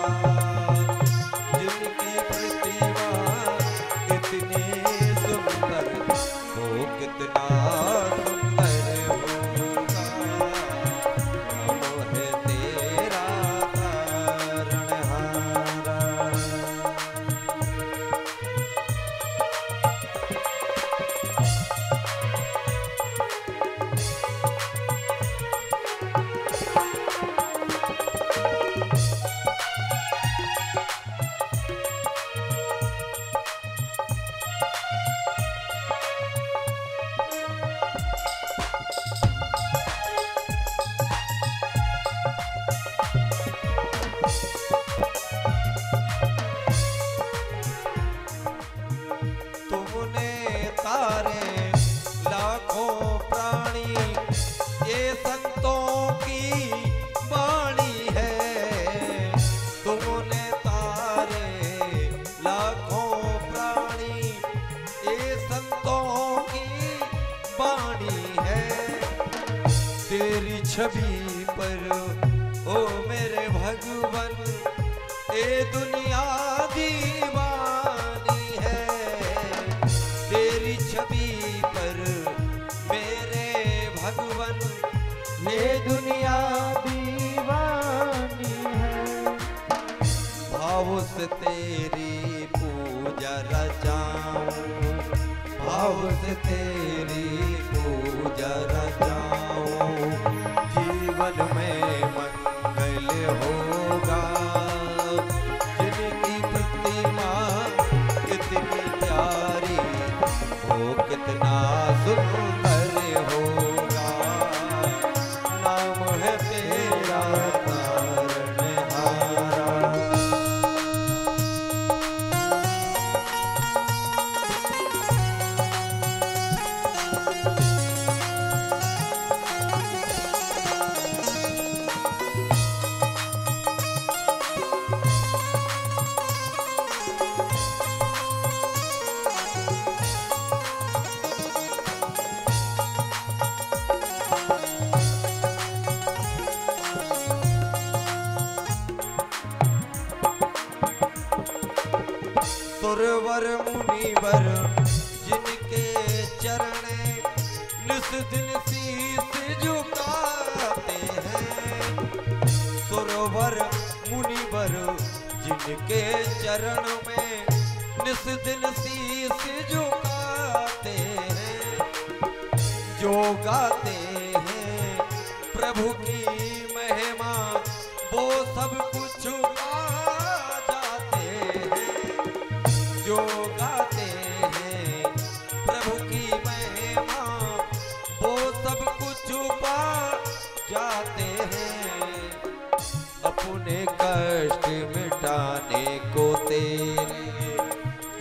जिनकी प्रतिमा इतनी सुंदर वो कितना सुंदर होगा। नाम है तेरा तारणहारा। छवि पर ओ मेरे भगवन ए दुनिया दीवानी है। तेरी छवि पर मेरे भगवन ये दुनिया दीवानी है। भाव से तेरी पूजा रचाऊं, भाव से तेरी पूजा रचाऊं। जीवन में मंगल होगा, जिनकी प्रतिमा कितनी प्यारी हो, कितना सुंदर होगा। नाम है तेरा तारनहारा। सुरवर मुनिवर जिनके चरण निस दिन शीस झुकाते हैं। सुरवर मुनिवर जिनके चरण में निस दिन शीस झुकाते हैं। जो गाते हैं प्रभु की महिमा वो सब कुछ पा जाते हैं। जो गाते हैं प्रभु की महिमा वो सब कुछ पा जाते हैं। अपने कष्ट मिटाने को तेरे,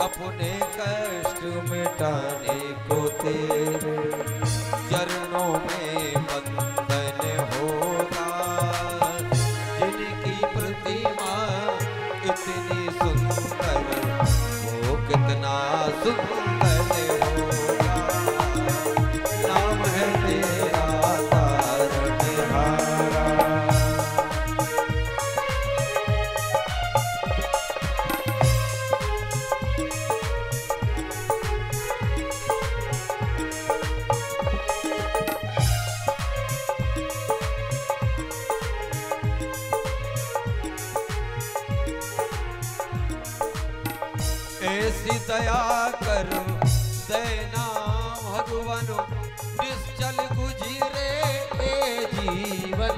अपने कष्ट मिटाने को तेरे चरणों में बंधन होगा। जिनकी प्रतिमा इतनी सुंदर वो कितना सुंदर होगा। नाम है तेरा तारनहारा। ऐसी दया कर देना भगवान, निश्चल गुजरे ए जीवन।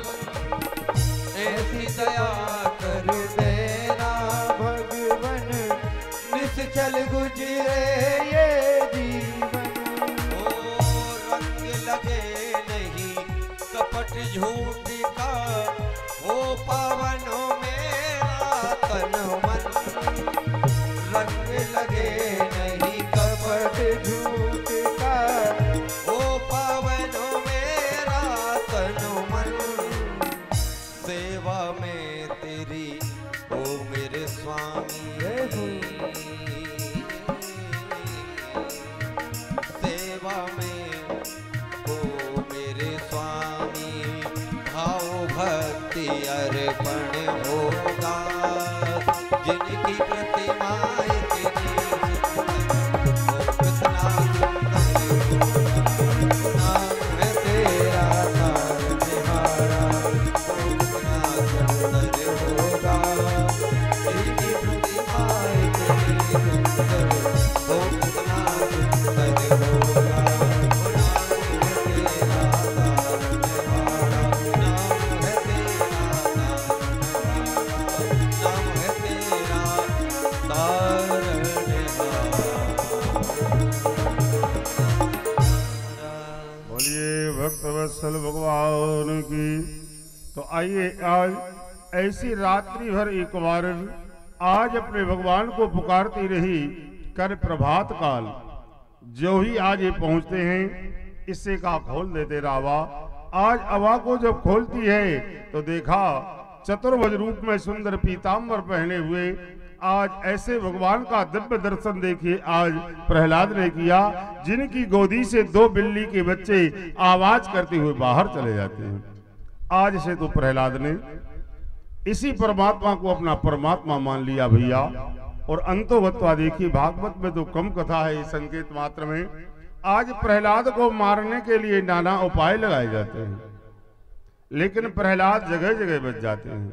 ऐसी दया कर देना भगवन निश्चल गुजरे ये जीवन। ओ रंग लगे नहीं कपट झूठ का, ओ पावनों मेरा तन मन। रंग लगे नहीं कपट झूठ का, ओ पावनों मेरा तन मन। सेवा में तेरी ओ मेरे स्वामी, सेवा में ओ मेरे स्वामी भाव भक्ति अर्पण होगा। जिनकी प्रतिमा वत्सल भगवान की। तो आइए आज ऐसी रात्रि भर एक बार आज अपने भगवान को पुकारती रही कर प्रभात काल। जो ही आज ये पहुंचते हैं इससे का खोल देते रावा। आज अवा को जब खोलती है तो देखा चतुर्भुज रूप में सुंदर पीताम्बर पहने हुए आज ऐसे भगवान का दिव्य दर्शन देखिए आज प्रहलाद ने किया, जिनकी गोदी से दो बिल्ली के बच्चे आवाज करते हुए बाहर चले जाते हैं। आज से तो प्रहलाद ने इसी परमात्मा को अपना परमात्मा मान लिया भैया। और अंतोवत्वा देखिए, भागवत में तो कम कथा है, इस संकेत मात्र में आज प्रहलाद को मारने के लिए नाना उपाय लगाए जाते हैं, लेकिन प्रहलाद जगह जगह बच जाते हैं।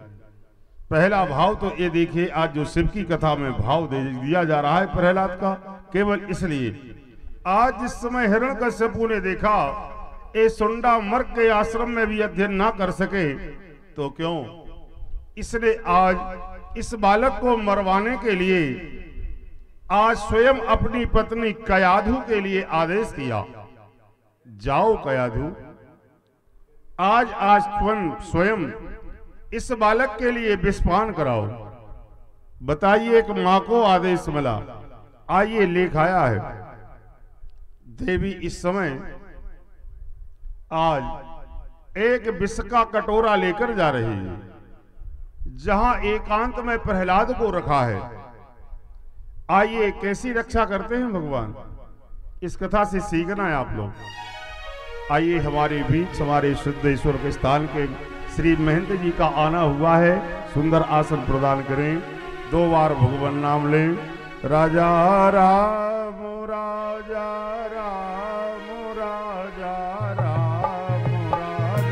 पहला भाव तो ये देखिए, आज जो शिव की कथा में भाव दिया जा रहा है प्रहलाद का, केवल इसलिए आज जिस समय हिरण्यकश्यपु ने देखा ये सुंडा मर्ग के आश्रम में भी अध्ययन ना कर सके, तो क्यों इसने आज इस बालक को मरवाने के लिए आज स्वयं अपनी पत्नी कयाधु के लिए आदेश किया, जाओ कयाधु, आज स्वयं इस बालक के लिए विषपान कराओ। बताइए, एक मां को आदेश मिला। आइए लेख आया है, देवी इस समय आज एक विष का कटोरा लेकर जा रही है, जहां एकांत में प्रहलाद को रखा है। आइए कैसी रक्षा करते हैं भगवान, इस कथा से सीखना है आप लोग। आइए हमारे बीच हमारे शुद्धेश्वर के स्थान के श्री महंत जी का आना हुआ है, सुंदर आसन प्रदान करें, 2 बार भगवान नाम लें। राजा राम राजा राम राजा राम राजा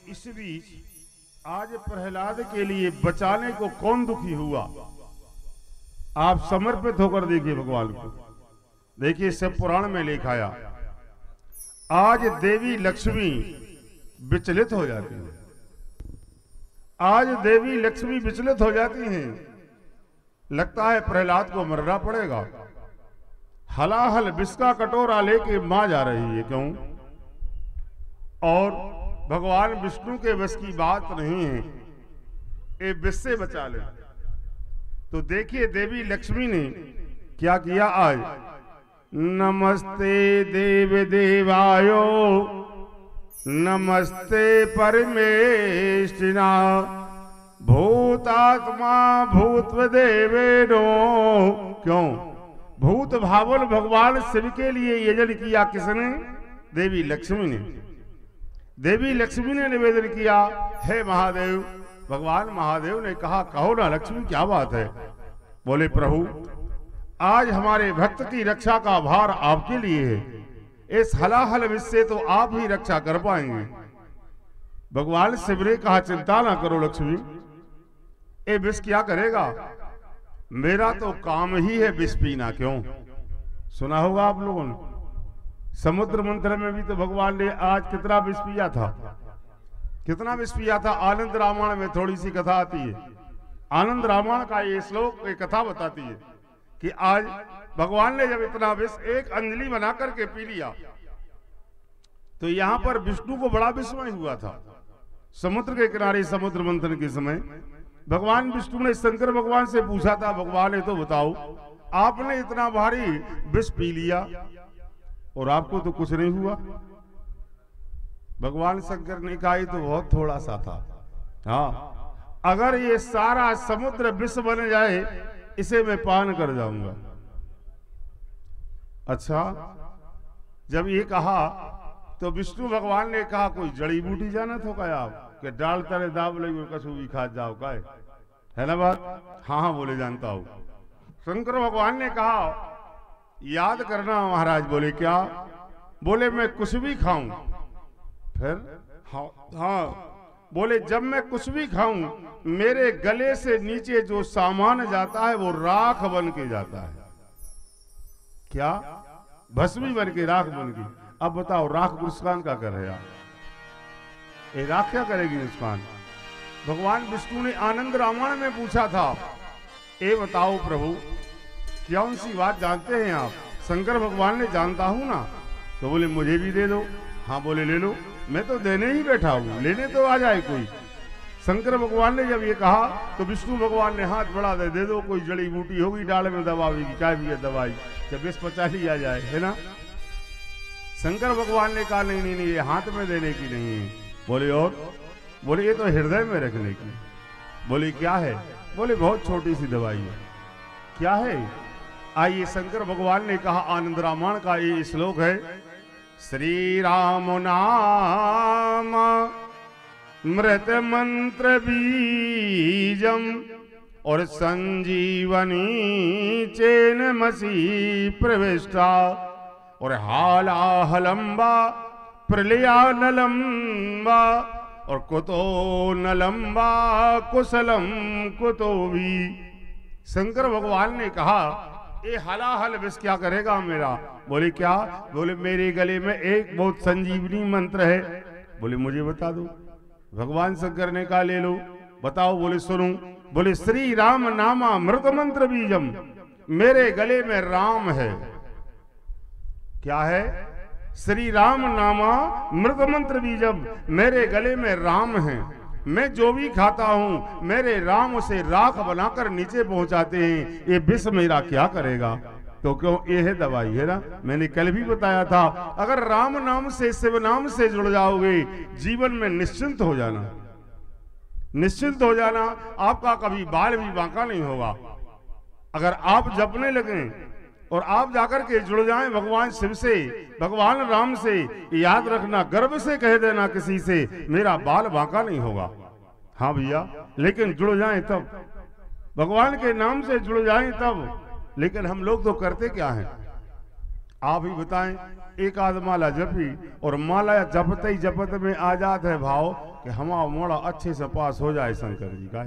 इस बीच आज प्रहलाद के लिए बचाने को कौन दुखी हुआ, आप समर्पित होकर देखिए भगवान को। देखिए सब पुराण में लिखाया, आज देवी लक्ष्मी विचलित हो जाती है, आज देवी लक्ष्मी विचलित हो जाती हैं। लगता है प्रहलाद को मरना पड़ेगा। हलाहल विष का कटोरा लेके मां जा रही है, क्यों? और भगवान विष्णु के बस की बात नहीं है, ये विष से बचा ले। तो देखिए देवी लक्ष्मी ने क्या किया आज। नमस्ते देव देवायो नमस्ते परमेष्टिना भूतात्मा भूतदेवेनो। क्यों? भूत भावन भगवान शिव के लिए यजन किया किसने? देवी लक्ष्मी ने। देवी लक्ष्मी ने निवेदन किया, हे महादेव। भगवान महादेव ने कहा, कहो ना लक्ष्मी क्या बात है। बोले प्रभु, आज हमारे भक्त की रक्षा का भार आपके लिए है, इस हलाहल विष से तो आप ही रक्षा कर पाएंगे। भगवान शिव ने कहा, चिंता ना करो लक्ष्मी, ये विष क्या करेगा, मेरा तो काम ही है विष पीना। क्यों? सुना होगा आप लोगों ने, समुद्र मंथन में भी तो भगवान ने आज कितना विष पिया था, कितना विष पिया था। आनंद रामायण में थोड़ी सी कथा आती है, आनंद रामायण का ये श्लोक एक कथा बताती है कि आज भगवान ने जब इतना विष एक अंजलि बना करके पी लिया, तो यहां पर विष्णु को बड़ा विस्मय हुआ था। समुद्र के किनारे समुद्र मंथन के समय भगवान विष्णु ने शंकर भगवान से पूछा था, भगवान ये तो बताओ, आपने इतना भारी विष पी लिया और आपको तो कुछ नहीं हुआ। भगवान शंकर ने कहा, ये तो बहुत थोड़ा सा था। हाँ, अगर ये सारा समुद्र विष बन जाए, इसे मैं पान कर जाऊंगा। अच्छा, जब ये कहा तो विष्णु भगवान ने कहा, कोई जड़ी बूटी जाना तो क्या आप कि डाल तले दाब लगी कसू भी खा जाओ का है ना बात। हाँ हाँ बोले जानता हूं। शंकर भगवान ने कहा, याद करना महाराज। बोले क्या? बोले मैं कुछ भी खाऊं। फिर हाँ बोले जब मैं कुछ भी खाऊं, मेरे गले से नीचे जो सामान जाता है वो राख बन के जाता है। क्या? भस्मी बन के, राख बन के। अब बताओ राख गुस्कान का कर है आप। ये राख क्या करेगी नुकसान। भगवान विष्णु ने आनंद रामायण में पूछा था, ए बताओ प्रभु कौन सी बात जानते हैं आप। शंकर भगवान ने जानता हूं ना। तो बोले मुझे भी दे दो। हाँ बोले ले लो, मैं तो देने ही बैठा हूं, लेने तो आ जाए कोई। शंकर भगवान ने जब ये कहा तो विष्णु भगवान ने हाथ बढ़ा दे दो, कोई जड़ी बूटी होगी डाल में दबावेगी, क्या भी है दवाई, जब विष पचा ली आ जाए, है ना। शंकर भगवान ने कहा नहीं नहीं नहीं, ये हाथ में देने की नहीं है। बोले और? बोले ये तो हृदय में रखने की। बोले क्या है? बोले बहुत छोटी सी दवाई है। क्या है? आइए शंकर भगवान ने कहा, आनंद रामायण का ये श्लोक है, श्री राम नाम मृत मंत्र बीजम और संजीवनी चेन मसी प्रविष्टा और हालाहलंबा प्रलया नलंबा और कुतो नलंबा कुशलम कुतो भी। शंकर भगवान ने कहा ये हलाहल विष क्या करेगा मेरा। बोले क्या? बोले मेरे गले में एक बहुत संजीवनी मंत्र है। बोले मुझे बता दो। भगवान शंकर ने कहा ले लो। बताओ। बोले सुनो। बोले श्री राम नामा मृत मंत्र बीजम, मेरे गले में राम है। क्या है? श्री राम नामा मृत मंत्र बीजम, मेरे गले में राम है। मैं जो भी खाता हूं मेरे राम उसे राख बनाकर नीचे पहुंचाते हैं। ये विष मेरा क्या करेगा? तो क्यों ये है दवाई, है ना। मैंने कल भी बताया था, अगर राम नाम से शिव नाम से जुड़ जाओगे जीवन में निश्चिंत हो जाना, निश्चिंत हो जाना। आपका कभी बाल भी बांका नहीं होगा। अगर आप जपने लगें और आप जाकर के जुड़ जाएं भगवान शिव से, भगवान राम से, याद रखना गर्व से कह देना किसी से मेरा बाल बांका नहीं होगा। हाँ भैया, लेकिन जुड़ जाएं तब, भगवान के नाम से जुड़ जाएं तब। लेकिन हम लोग तो करते क्या हैं, आप ही बताएं। एक आध माला जपी और माला जपते ही जपत में आ जाता है भाव कि हमारा मोड़ा अच्छे से पास हो जाए शंकर जी का।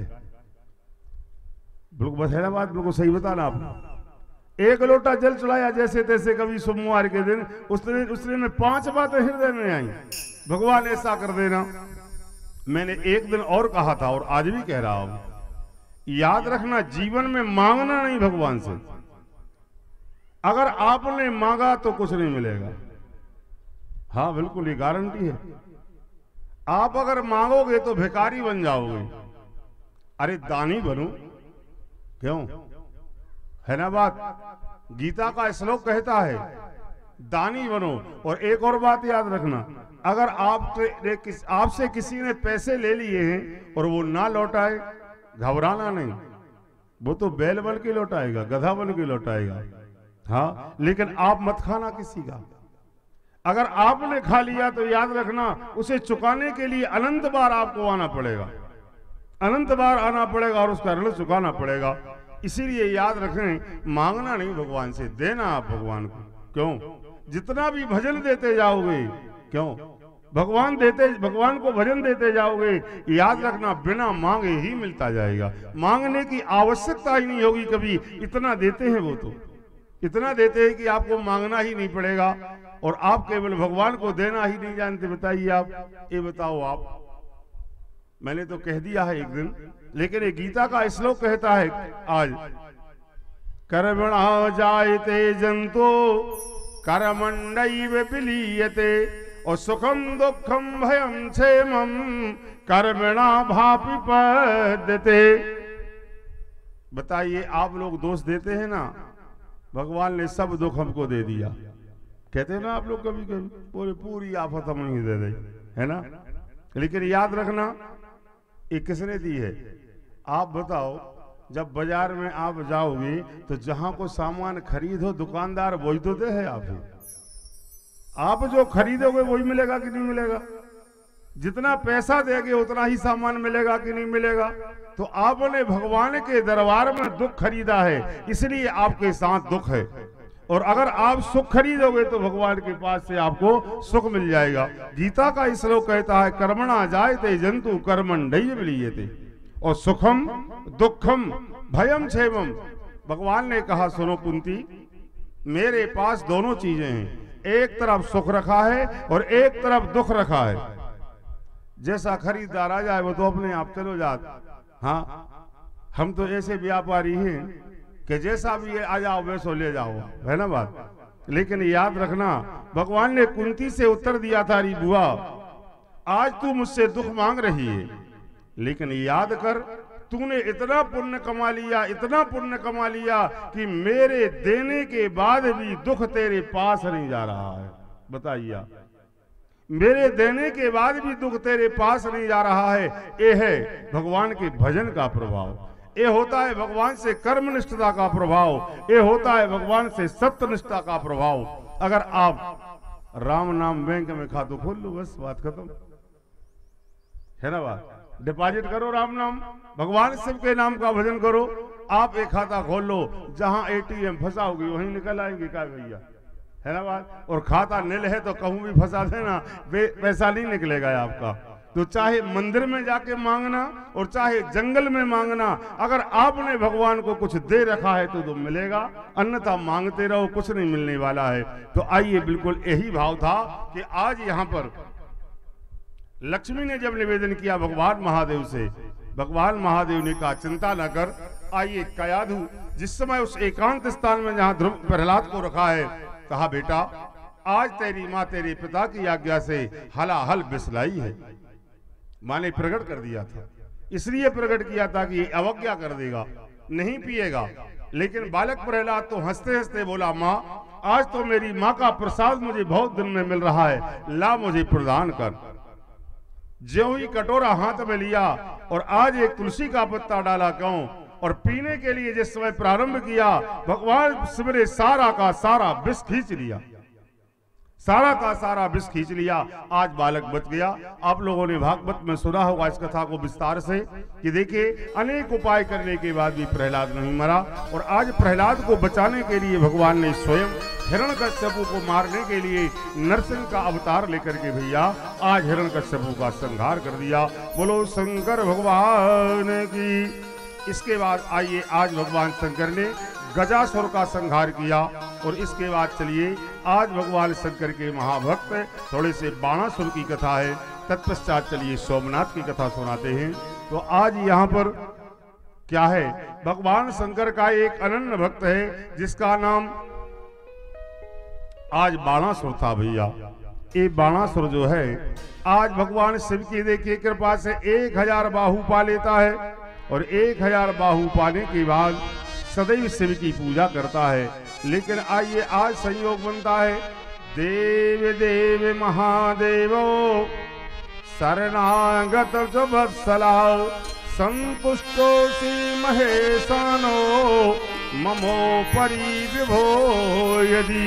बिल्कुल बस है ना बात, बिल्कुल सही बताना आपने। एक लोटा जल चढ़ाया जैसे तैसे कभी सोमवार के दिन, उस दिन में 5 बातें हृदय में आई, भगवान ऐसा कर देना। मैंने एक दिन और कहा था और आज भी कह रहा हूं, याद रखना जीवन में मांगना नहीं भगवान से। अगर आपने मांगा तो कुछ नहीं मिलेगा। हाँ बिल्कुल, ये गारंटी है। आप अगर मांगोगे तो भिखारी बन जाओगे। अरे दानी बनो, क्यों, है ना बात। गीता का श्लोक कहता है दानी बनो। और एक और बात याद रखना, अगर आपसे किसी ने पैसे ले लिए हैं और वो ना लौटाए, घबराना नहीं, वो तो बैल बन के लौटाएगा, गधा बन के लौटाएगा। हाँ, लेकिन आप मत खाना किसी का। अगर आपने खा लिया तो याद रखना उसे चुकाने के लिए अनंत बार आपको आना पड़ेगा, अनंत बार आना पड़ेगा और उसका ऋण चुकाना पड़ेगा। इसीलिए याद रखें, मांगना नहीं भगवान से, देना आप भगवान को। क्यों? जितना भी भजन देते जाओगे, क्यों भगवान को भजन देते जाओगे, याद रखना बिना मांगे ही मिलता जाएगा। मांगने की आवश्यकता ही नहीं होगी कभी। इतना देते हैं वो, तो इतना देते हैं कि आपको मांगना ही नहीं पड़ेगा और आप केवल भगवान को देना ही नहीं जानते। बताइए आप, ये बताओ आप। मैंने तो कह दिया है एक दिन, लेकिन ये गीता का श्लोक कहता है आज, कर्मणा जायते जंतो कर्मण्यैव विलीयते और सुखम दुखम भयम क्षेमम कर्मणा भापि पद्यते। बताइए, आप लोग दोष देते हैं ना, भगवान ने सब दुख हमको दे दिया। कहते हैं ना आप लोग कभी कभी, पूरी आफत हम ही दे दी, है ना। लेकिन याद रखना ये किसने दी है। आप बताओ, जब बाजार में आप जाओगे तो जहां को सामान खरीदो दुकानदार वही तो दे है आप जो खरीदोगे वही मिलेगा कि नहीं मिलेगा। जितना पैसा देंगे उतना ही सामान मिलेगा कि नहीं मिलेगा। तो आपने भगवान के दरबार में दुख खरीदा है, इसलिए आपके साथ दुख है। और अगर आप सुख खरीदोगे तो भगवान के पास से आपको सुख मिल जाएगा। गीता का श्लोक कहता है, कर्मणा जायते जंतु कर्मण्यैव विलीयते और सुखम दुखम भयम क्षेमम। भगवान ने कहा, सुनो कुंती, मेरे पास दोनों चीजें हैं। एक तरफ सुख रखा है और एक तरफ दुख रखा है। जैसा खरीदार आ जाए वो तो अपने आप चलो जात। हाँ, हम तो ऐसे व्यापारी हैं कि जैसा भी आ जाओ वैसो ले जाओ, है ना बात। लेकिन याद रखना, भगवान ने कुंती से उत्तर दिया था, री बुआ आज तू मुझसे दुख मांग रही है, लेकिन याद कर तूने इतना पुण्य कमा लिया, इतना पुण्य कमा लिया कि मेरे देने के बाद भी दुख तेरे पास नहीं जा रहा है। बताइए, मेरे देने के बाद भी दुख तेरे पास नहीं जा रहा है। ये है भगवान के भजन का प्रभाव, ये होता है भगवान से कर्मनिष्ठता का प्रभाव, ये होता है भगवान से सत्यनिष्ठा का प्रभाव। अगर आप राम नाम बैंक में खाते खोल लो, बस बात खत्म, है ना बात। डिपॉजिट करो राम नाम, भगवान शिव के नाम का भजन करो। आप एक खाता खोल लो, जहां एटीएम फंसा होगी वहीं निकल आएंगे क्या भैया, है ना बात। और खाता नील है तो कहूं भी फंसा देना, पैसा नहीं निकलेगा आपका। तो चाहे मंदिर में जाके मांगना और चाहे जंगल में मांगना, अगर आपने भगवान को कुछ दे रखा है तो मिलेगा, अन्यथा मांगते रहो कुछ नहीं मिलने वाला है। तो आइए, बिल्कुल यही भाव था कि आज यहाँ पर लक्ष्मी ने जब निवेदन किया भगवान महादेव से, भगवान महादेव ने कहा चिंता न कर, आइए कयाधु जिस समय उस एकांत स्थान में जहाँ ध्रुव प्रहलाद को रखा है, कहा बेटा आज तेरी माँ तेरे पिता की आज्ञा से हलाहल बिसलाई है। माँ ने प्रकट कर दिया था, इसलिए प्रकट किया था कि ये अवज्ञा कर देगा, नहीं पिएगा। लेकिन बालक प्रहलाद तो हंसते हंसते बोला, माँ आज तो मेरी माँ का प्रसाद मुझे बहुत दिन में मिल रहा है, ला मुझे प्रदान कर। ज्यों ही कटोरा हाथ में लिया और आज एक तुलसी का पत्ता डाला क्यों, और पीने के लिए जिस समय प्रारंभ किया, भगवान शिव ने सारा का सारा विष खींच लिया, सारा का सारा विष खींच लिया। आज बालक बच गया। आप लोगों ने भागवत में सुना होगा इस कथा को विस्तार से कि देखिए अनेक उपाय करने के बाद भी प्रहलाद नहीं मरा, और आज प्रहलाद को बचाने के लिए भगवान ने स्वयं हिरण्यकश्यपु को मारने के लिए नरसिंह का अवतार लेकर के भैया आज हिरण्यकश्यपु का संहार कर दिया। बोलो शंकर भगवान की। इसके बाद आइए, आज भगवान शंकर ने गजासुर का संहार किया, और इसके बाद चलिए आज भगवान शंकर के महाभक्त थोड़े से बाणासुर की कथा है, तत्पश्चात चलिए सोमनाथ की कथा सुनाते हैं। तो आज यहाँ पर क्या है, भगवान शंकर का एक अनन्य भक्त है जिसका नाम आज बाणासुर था भैया। ये बाणासुर जो है आज भगवान शिव की देखिए कृपा से 1000 बाहु पा लेता है, और 1000 बाहु पाने के बाद सदैव शिव की पूजा करता है। लेकिन आइए आज संयोग बनता है, देव देव महादेवो शरणागत वत्सला संतुष्टोऽसि महेशानो ममोपरि विभो यदि।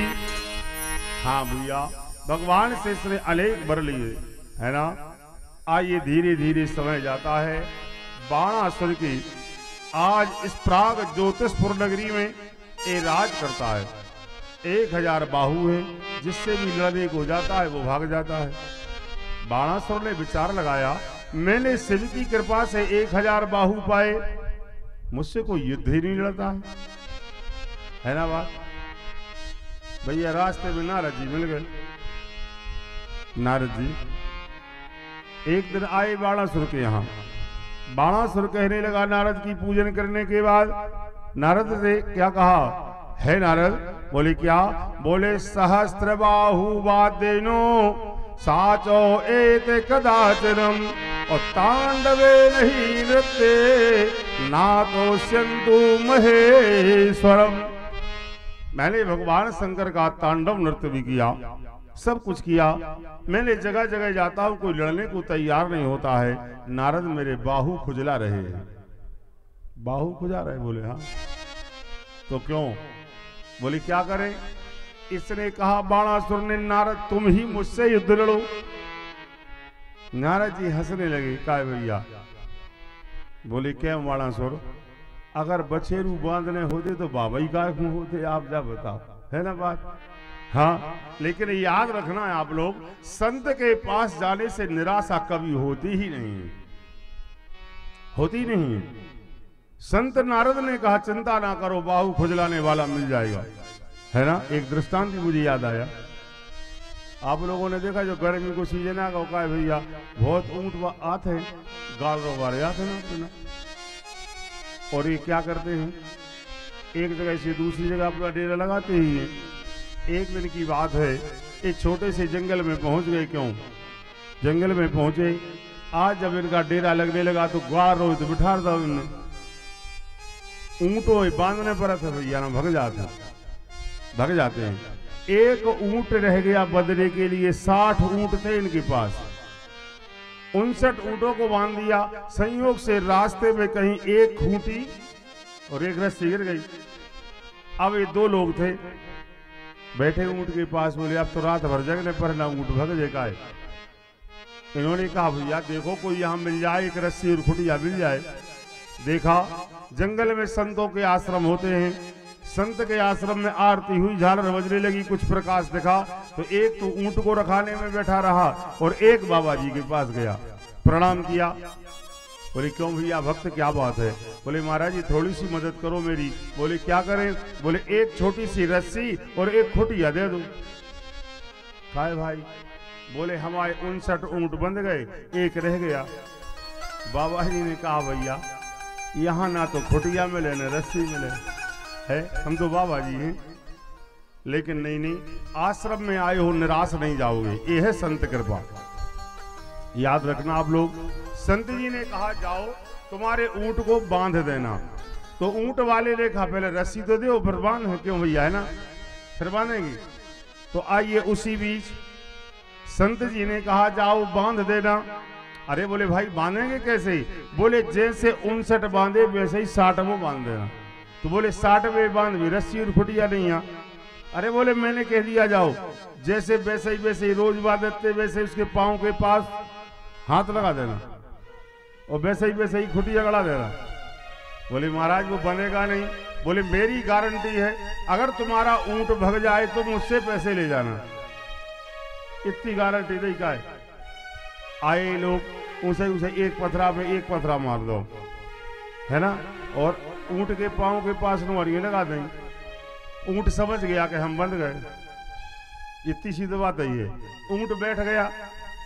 हाँ भैया, भगवान से इसने अनेक वर लिए है ना। आइए धीरे धीरे समय जाता है, बाणासुर की आज इस प्राग ज्योतिषपुर नगरी में ये राज करता है। 1000 बाहु है, जिससे भी लड़ने को जाता है वो भाग जाता है। बाणासुर ने विचार लगाया, मैंने शिव की कृपा से 1000 बाहु पाए, मुझसे कोई युद्ध ही नहीं लड़ता है ना बात। भैया रास्ते में नारद जी मिल गए। नारद जी एक दिन आए बाणासुर के यहाँ। बाणासुर कहने लगा नारद की पूजन करने के बाद, नारद से क्या कहा है नारद? बोले क्या? बोले सहस्त्र बाहु वादेनो साचो एत कदाचनम और तांडवे नहीं नृत्य ना तो सिंधु महेश्वरम। मैंने भगवान शंकर का तांडव नृत्य भी किया, सब कुछ किया। मैंने जगह जगह जाता हूं, कोई लड़ने को तैयार नहीं होता है। नारद मेरे बाहु खुजला रहे। बाहु खुजा रहे? बोले हाँ। तो क्यों? बोले क्या करें? इसने कहा बाणासुर ने, नारद तुम ही मुझसे युद्ध लड़ो। नारद जी हंसने लगे, क्या भैया? बोले क्या बाणासुर, अगर बछेरू बांधने होते तो बाबा ही काय क्यों होते, आप जा बताओ, है ना बात। हाँ, लेकिन याद रखना है आप लोग, संत के पास जाने से निराशा कभी होती ही नहीं, होती नहीं। संत नारद ने कहा चिंता ना करो, बाहु खुजलाने वाला मिल जाएगा, है ना। एक दृष्टांत मुझे याद आया। आप लोगों ने देखा जो गर्मी को सीजन आ का है भैया, बहुत ऊंट आते हैं, गाल रोबारे आते ना अपना, और ये क्या करते हैं, एक जगह से दूसरी जगह अपना डेरा लगाते ही हैं। एक दिन की बात है, एक छोटे से जंगल में पहुंच गए। क्यों जंगल में पहुंचे? आज जब इनका डेरा लगने लगा तो ग्वार रोज तो बिठा था उन्होंने, ऊंटों बांधने पर था भैया ना, भाग जाते हैं। एक ऊंट रह गया बदले के लिए, 60 ऊंट थे इनके पास, 59 ऊंटों को बांध दिया। संयोग से रास्ते में कहीं एक खूंटी और एक रस्सी गिर गई। अब ये 2 लोग थे बैठे ऊंट के पास, बोले अब तो रात भर जगने पर ना ऊंट भग जाए का है। इन्होंने कहा भैया देखो कोई यहाँ मिल जाए, एक रस्सी और खुटिया मिल जाए। देखा जंगल में संतों के आश्रम होते हैं, संत के आश्रम में आरती हुई, झालर बजने लगी, कुछ प्रकाश दिखा तो एक तो ऊंट को रखाने में बैठा रहा और एक बाबा जी के पास गया, प्रणाम किया। बोले क्यों भैया भक्त क्या बात है? बोले महाराज जी थोड़ी सी मदद करो मेरी। बोले क्या करें? बोले एक छोटी सी रस्सी और एक खुटिया दे दो। काय भाई? बोले हमारे 59 ऊंट बंध गए, एक रह गया। बाबा जी ने कहा भैया यहाँ ना तो खुटिया मिले न रस्सी मिले है, हम तो बाबा जी हैं, लेकिन नहीं, आश्रम में आए हो निराश नहीं जाओगे, ये है संत कृपा। याद रखना आप लोग। संत जी ने कहा जाओ तुम्हारे ऊंट को बांध देना, तो ऊंट वाले ने कहा पहले रस्सी तो दो फिर बांध है। क्यों भैया है ना, फिर बांधेंगे। तो आइए उसी बीच संत जी ने कहा जाओ बांध देना। अरे बोले भाई बांधेंगे कैसे? बोले जैसे 59 बांधे वैसे ही 60 बांध देना। तो बोले 60 में बांध भी, रस्सी और खुटिया नहीं है। अरे बोले मैंने कह दिया जाओ, जैसे वैसे ही रोज बांधते वैसे उसके पाँव के पास हाथ लगा देना और वैसे ही खुटिया गड़ा देना। बोले महाराज वो बनेगा नहीं। बोले मेरी गारंटी है, अगर तुम्हारा ऊंट भग जाए तो मुझसे पैसे ले जाना, इतनी गारंटी नहीं का है। आए लोग उसे एक पथरा में एक पथरा मार दो, है ना, और ऊंट के पांव के पास नुहरियां लगा दें। ऊंट समझ गया कि हम बंध गए, इतनी सीधी बात है ये। ऊंट बैठ गया।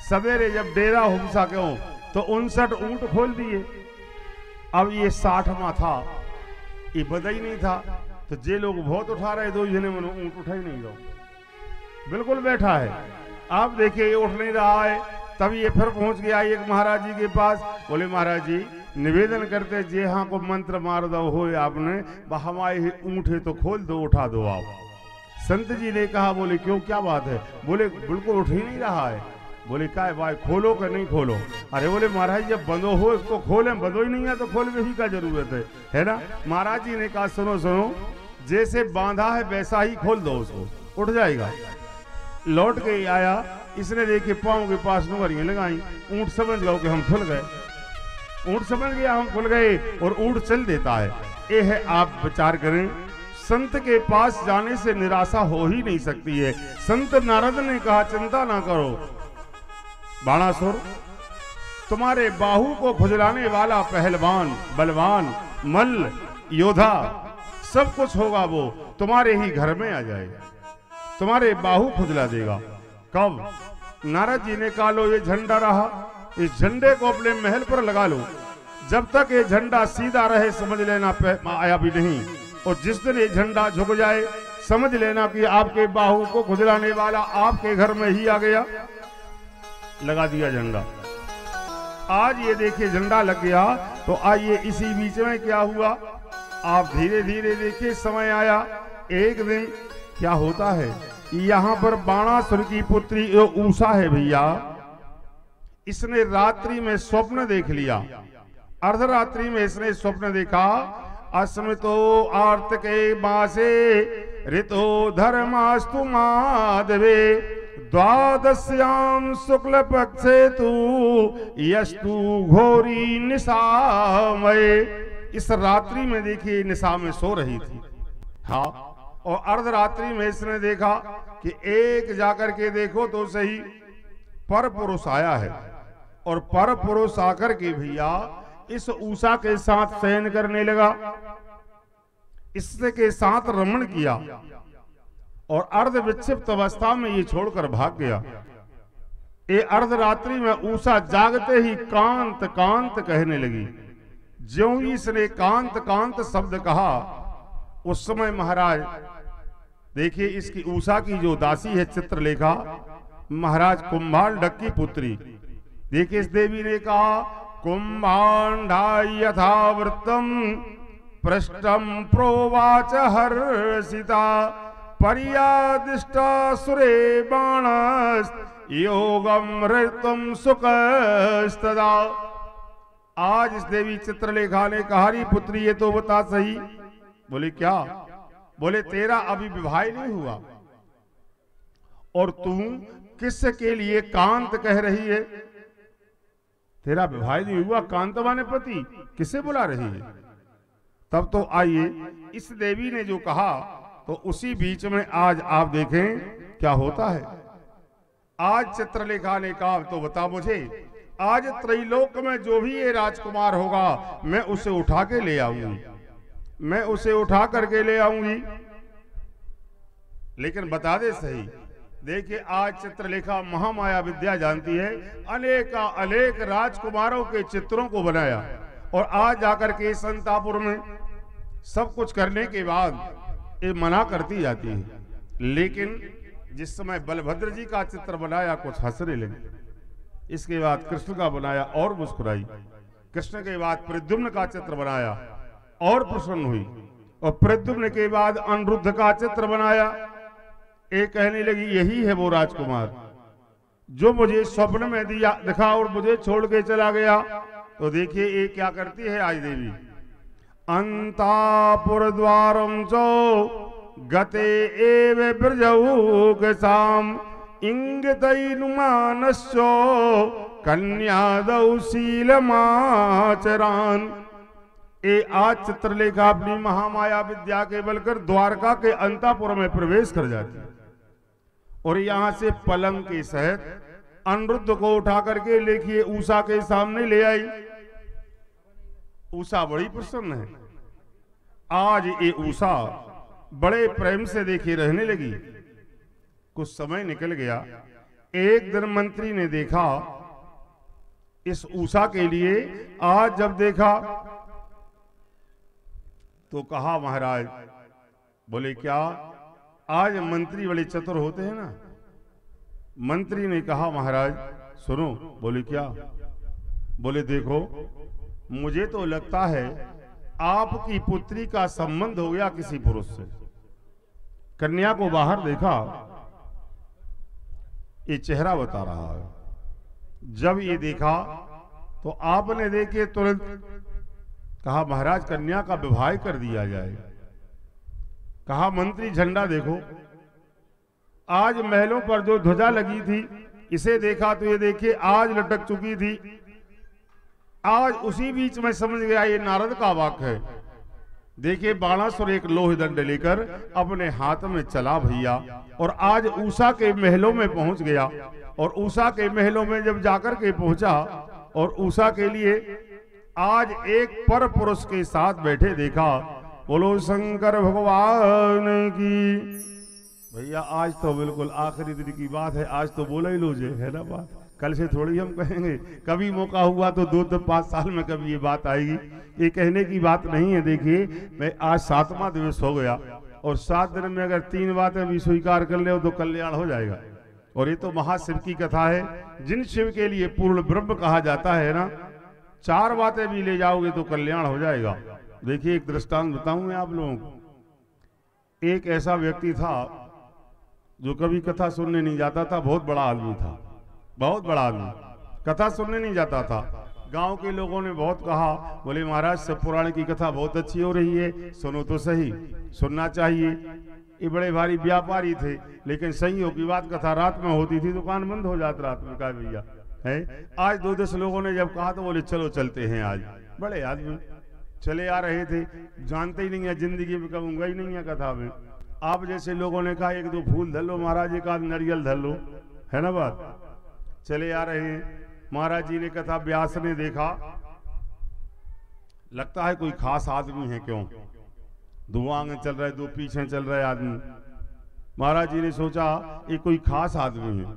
सवेरे जब डेरा हुमसा क्यों तो 59 ऊंट खोल दिए। अब ये 60वां था, ये बदा ही नहीं था। तो जे लोग बहुत उठा रहे, 2 जने मनो ऊंट उठा ही नहीं दो, बिल्कुल बैठा है। आप देखिए ये उठ नहीं रहा है। तभी ये फिर पहुंच गया एक महाराज जी के पास। बोले महाराज जी निवेदन करते जे हाँ को मंत्र मार दो हो आपने, हमारे ऊंट है तो खोल दो, उठा दो आप। संत जी ने कहा बोले क्यों क्या बात है? बोले बिल्कुल उठ ही नहीं रहा है। बोले क्या भाई खोलो कि नहीं खोलो? अरे बोले महाराज जब बंदो हो इसको खोले, बंदो ही नहीं है तो खोलने ही का जरूरत है ना। महाराज जी ने कहा सुनो जैसे बांधा है वैसा ही खोल दो उसको, उठ जाएगा। लौट के आया, इसने देखे पाँव के पास नुहरियां लगाई। ऊंट समझ गया कि हम खुल गए, ऊंट समझ गया हम खुल गए और ऊंट चल देता है। ये है आप विचार करें, संत के पास जाने से निराशा हो ही नहीं सकती है। संत नारद ने कहा चिंता ना करो बाणासुर, तुम्हारे बाहु को खुजलाने वाला पहलवान, बलवान, मल्ल, योद्धा सब कुछ होगा, वो तुम्हारे ही घर में आ जाएगा, तुम्हारे बाहु खुजला देगा। कब? नारद जी ने कहा लो ये झंडा रहा, इस झंडे को अपने महल पर लगा लो, जब तक ये झंडा सीधा रहे समझ लेना आया भी नहीं, और जिस दिन ये झंडा झुक जाए समझ लेना कि आपके बाहु को खुजलाने वाला आपके घर में ही आ गया। लगा दिया झंडा। आज ये देखिए झंडा लग गया। तो आइए इसी बीच में क्या हुआ, आप धीरे धीरे देखिए समय आया। एक दिन क्या होता है, यहाँ पर बाणासुर की पुत्री उषा है भैया, इसने रात्रि में स्वप्न देख लिया। अर्धरात्रि में इसने स्वप्न देखा, अस्मितो आर्त के मासे ऋतो धर्मास्तु माधवे द्वादश्याम शुक्ल पक्षे तू यस्तु घोरी निशामय। इस रात्रि में देखिए निशा में सो रही थी। हाँ, और अर्धरात्रि में इसने देखा कि एक जाकर के देखो तो सही पर पुरुष आया है, और पर पुरुष आकर के भैया इस उषा के साथ शयन करने लगा, इसके साथ रमण किया। और अर्ध विक्षिप्त अवस्था में ये छोड़कर भाग गया। ये अर्धरात्रि में ऊषा जागते ही कांत कांत कहने लगी। ज्यों ही इसने कांत कांत शब्द कहा, उस समय महाराज देखिए इसकी ऊषा की जो दासी है चित्रलेखा, महाराज कुंभांडक की पुत्री, देखिए इस देवी ने कहा कुंभांडा यथावृत्तम पृष्ठम प्रोवाच हर्षिता पर्यादिष्टा सुरे बाणस् योगम ऋतुम सुखस्तदा। आज इस देवी चित्रलेखा ने कहा, री पुत्री ये तो बता सही। बोले क्या? बोले तेरा अभी विवाह नहीं हुआ और तू किसके लिए कांत कह रही है? तेरा विवाह नहीं हुआ, कांत माने पति, किसे बुला रही है? तब तो आइए इस देवी ने जो कहा तो उसी बीच में आज आप देखें क्या होता है। आज चित्रलेखा ने कहा तो बता मुझे, आज त्रैलोक में जो भी ये राजकुमार होगा मैं उसे उठा के ले आऊंगी, मैं उसे उठा करके ले आऊंगी। लेकिन बता दे सही। देखिए आज चित्रलेखा महामाया विद्या जानती है, अनेक राजकुमारों के चित्रों को बनाया और आज जाकर के संतापुर में सब कुछ करने के बाद ये मना करती जाती है। लेकिन जिस समय बलभद्र जी का चित्र बनाया कुछ हंसने लगी, इसके बाद कृष्ण का बनाया और मुस्कुराई, कृष्ण के बाद प्रद्युम्न का चित्र बनाया और प्रसन्न हुई, और प्रद्युम्न के बाद अनिरुद्ध का चित्र बनाया। एक कहने लगी यही है वो राजकुमार जो मुझे स्वप्न में दिखा और मुझे छोड़ के चला गया। तो देखिए ये क्या करती है आज देवी, अंतापुर द्वारम चो गते एव ब्रजौक साम इंगितैनुमानस्यो कन्यादौ शीलमाचरान। ए आज चित्रलेखा अपनी महामाया विद्या के बल कर द्वारका के अंतापुर में प्रवेश कर जाती है और यहां से पलंग के सहित अनिरुद्ध को उठा करके लेखिए ऊषा के सामने ले आई। ऊषा बड़ी प्रसन्न है। आज ये ऊषा बड़े प्रेम से देखिए रहने लगी। कुछ समय निकल गया, एक दिन मंत्री ने देखा इस ऊषा के लिए, आज जब देखा तो कहा महाराज, बोले क्या? आज मंत्री बड़े चतुर होते हैं ना। मंत्री ने कहा महाराज सुनो। बोले क्या? बोले देखो मुझे तो लगता है आपकी पुत्री का संबंध हो गया किसी पुरुष से। कन्या को बाहर देखा, ये चेहरा बता रहा है। जब ये देखा तो आपने देखे तुरंत कहा महाराज कन्या का विवाह कर दिया जाए। कहा मंत्री झंडा देखो, आज महलों पर जो ध्वजा लगी थी इसे देखा तो ये देखिए आज लटक चुकी थी। आज उसी बीच में समझ गया ये नारद का वाक्य है। देखिए बाणासुर एक लोह दंड लेकर अपने हाथ में चला भैया और आज ऊषा के महलों में पहुंच गया। और ऊषा के महलों में जब जाकर के पहुंचा और ऊषा के लिए आज एक पर पुरुष के साथ बैठे देखा। बोलो शंकर भगवान की। भैया आज तो बिल्कुल आखिरी दिन की बात है, आज तो बोला ही लोजे है ना बात, कल से थोड़ी हम कहेंगे। कभी मौका हुआ तो 2-5 साल में कभी ये बात आएगी, ये कहने की बात नहीं है। देखिए मैं आज 7वां दिवस हो गया और 7 दिन में अगर 3 बातें भी स्वीकार कर ले तो कल्याण हो जाएगा। और ये तो महाशिव की कथा है, जिन शिव के लिए पूर्ण ब्रह्म कहा जाता है ना, 4 बातें भी ले जाओगे तो कल्याण हो जाएगा। देखिए एक दृष्टांत बताऊं मैं आप लोगों को। एक ऐसा व्यक्ति था जो कभी कथा सुनने नहीं जाता था, बहुत बड़ा आदमी था, बहुत बड़ा आदमी, कथा सुनने नहीं जाता था। गांव के लोगों ने बहुत कहा, बोले महाराज सब पुराण की कथा बहुत अच्छी हो रही है, सुनो तो सही, सुनना चाहिए। ये बड़े भारी व्यापारी थे, लेकिन संयोग की बात कथा रात में होती थी, दुकान बंद हो जाती रात में। कहा भैया है, आज 2-10 लोगों ने जब कहा तो बोले चलो चलते हैं। आज बड़े आदमी चले आ रहे थे, जानते ही नहीं है, जिंदगी में कहूंगा ही नहीं है कथा में। आप जैसे लोगों ने कहा 1-2 फूल धर लो महाराज, एक आध नारियल धर लो, है ना बात। चले आ रहे हैं, महाराज जी ने कथा, व्यास ने देखा, लगता है कोई खास आदमी है, क्यों 2 आगे चल रहा है 2 पीछे चल रहा है आदमी। महाराज जी ने सोचा ये कोई खास आदमी है,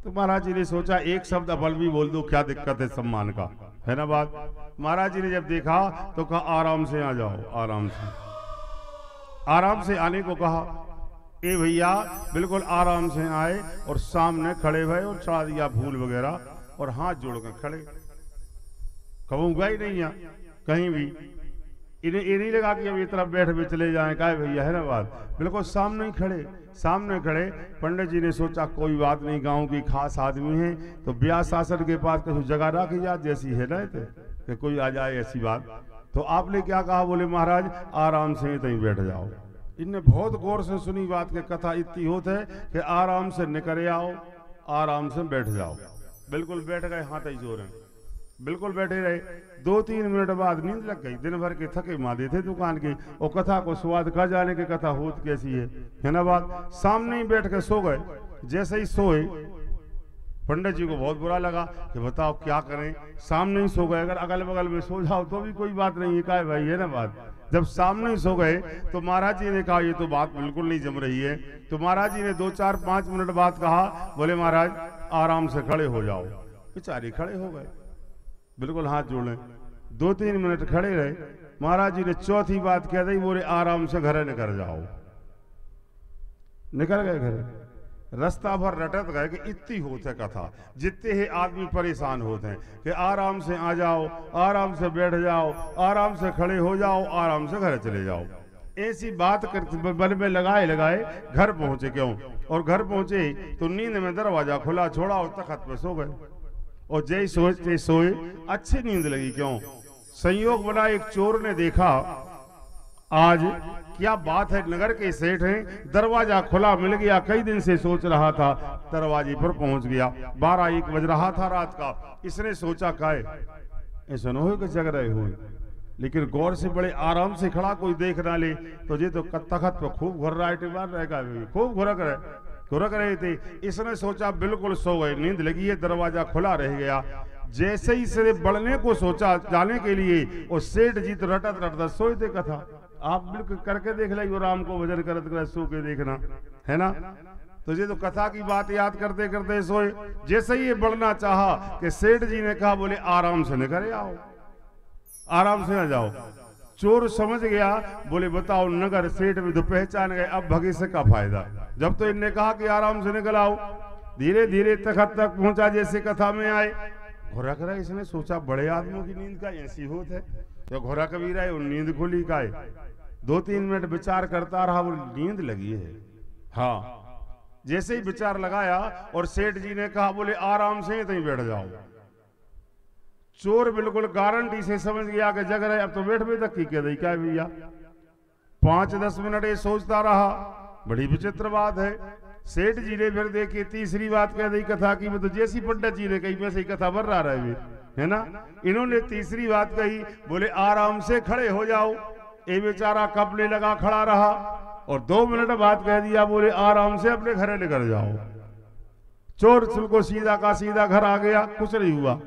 तो महाराज जी ने सोचा एक शब्द अबल भी बोल दो, क्या दिक्कत है सम्मान का, है ना बात। महाराज जी ने जब देखा तो कहा आराम से आ जाओ, आराम से। आराम से आने को कहा, ए भैया बिल्कुल आराम से आए और सामने खड़े हुए और चढ़ा दिया फूल वगैरह और हाथ जोड़कर खड़े। कहूँगा ही नहीं यहाँ कहीं भी, इन्हें ये नहीं लगा कि अब ये तरफ बैठ भी चले जाएं, का भैया, है ना बात। बिल्कुल सामने ही खड़े, सामने खड़े। पंडित जी ने सोचा कोई बात नहीं, गांव की खास आदमी है तो ब्याह शासन के पास कहीं जगह रखी जात जैसी है ना कि कोई आ जाए ऐसी बात। तो आपने क्या कहा, बोले महाराज आराम से कहीं बैठ जाओ। इनने बहुत गौर से सुनी बात के कथा इतनी होत है कि आराम से निकल आओ, आराम से बैठ जाओ। बिल्कुल बैठ गए, हाथ ही जोर है, बिल्कुल बैठे रहे। 2-3 मिनट बाद नींद लग गई। दिन भर के थके मादे थे दुकान के, और कथा को स्वाद खा जाने की कथा होत कैसी है ना बात। सामने ही बैठ के सो गए। जैसे ही सोए पंडित जी को बहुत बुरा लगा कि बताओ क्या करें, सामने ही सो गए। अगर अगल बगल में सो जाओ तो भी कोई बात नहीं है, का भाई, है ना बात। जब सामने ही सो गए तो महाराज जी ने कहा ये तो बात बिल्कुल नहीं जम रही है। तो महाराज जी ने 2-4-5 मिनट बाद कहा, बोले महाराज आराम से खड़े हो जाओ। बेचारे खड़े हो गए, बिल्कुल हाथ जोड़े। 2-3 मिनट खड़े रहे। महाराज जी ने चौथी बात कह दी, बोले आराम से घर निकल जाओ। निकल गए घर। रास्ता भर रटत गए कि इतनी होते कथा, जितने ही आदमी परेशान होते हैं कि आराम से आ जाओ, आराम से बैठ जाओ, आराम से खड़े हो जाओ, आराम से घर चले जाओ। ऐसी बात करते बल में लगाए लगाए घर पहुंचे। क्यों? और घर पहुंचे तो नींद में दरवाजा खुला छोड़ा और तखत पे सो गए। और जय सोचते सोए अच्छी नींद लगी। क्यों? संयोग बना एक चोर ने देखा, आज क्या बात है, नगर के सेठ हैं, दरवाजा खुला मिल गया। कई दिन से सोच रहा था, दरवाजे पर पहुंच गया। 12-1 बज रहा था रात का। इसने सोचा काहे ऐसा न हो कि जग रहे हो, लेकिन गौर से बड़े आराम से खड़ा, कोई देख ना ले। तो ये तो तखत पर खूब घुर्राटे मार रहेगा, खूब घुरक रहे थे। इसने सोचा बिल्कुल सो गए, नींद लगी है, दरवाजा खुला रह गया। जैसे ही इसने बढ़ने को सोचा जाने के लिए, और सेठ जी तो रटत रटत सोए थे। कथा आप बिल्कुल करके देख ली, वो राम को भजन करत कर सो के देखना, है ना। तो ये तो कथा की बात याद करते करते सोए। जैसे ही ये बढ़ना चाहा कि सेठ जी ने कहा, बोले आराम से निकल आओ, आराम से आ जाओ। चोर समझ गया, बोले बताओ नगर सेठ में तो पहचान गए, अब भगे से का फायदा। जब तो इनने कहा कि आराम से निकल आओ, धीरे धीरे तखत तक पहुंचा। जैसे कथा में आए, घोरा करा। इसने सोचा बड़े आदमियों की नींद का ऐसी होत है, जो घोरा कबीरा है, नींद खुली का है। 2-3 मिनट विचार करता रहा, वो नींद लगी है। हाँ, जैसे ही विचार लगाया और सेठ जी ने कहा, बोले आराम से तहीं बैठ जाओ। चोर बिल्कुल गारंटी से समझ गया कि जग रहे, अब तो बैठ भी तक की कह दी क्या भैया। 5-10 मिनट ये सोचता रहा। बड़ी विचित्र बात है। सेठ जी ने फिर देखी, तीसरी बात कह दी कथा की, तो जैसी पंडित जी ने कही वैसे ही कथा बढ़ रहा है, है ना। इन्होंने तीसरी बात कही, बोले आराम से खड़े हो जाओ। ये बेचारा कपड़े लगा खड़ा रहा, और 2 मिनट बाद कह दिया, बोले आराम से अपने घर निकल जाओ। चोर को सीधा का सीधा घर आ गया, कुछ नहीं हुआ।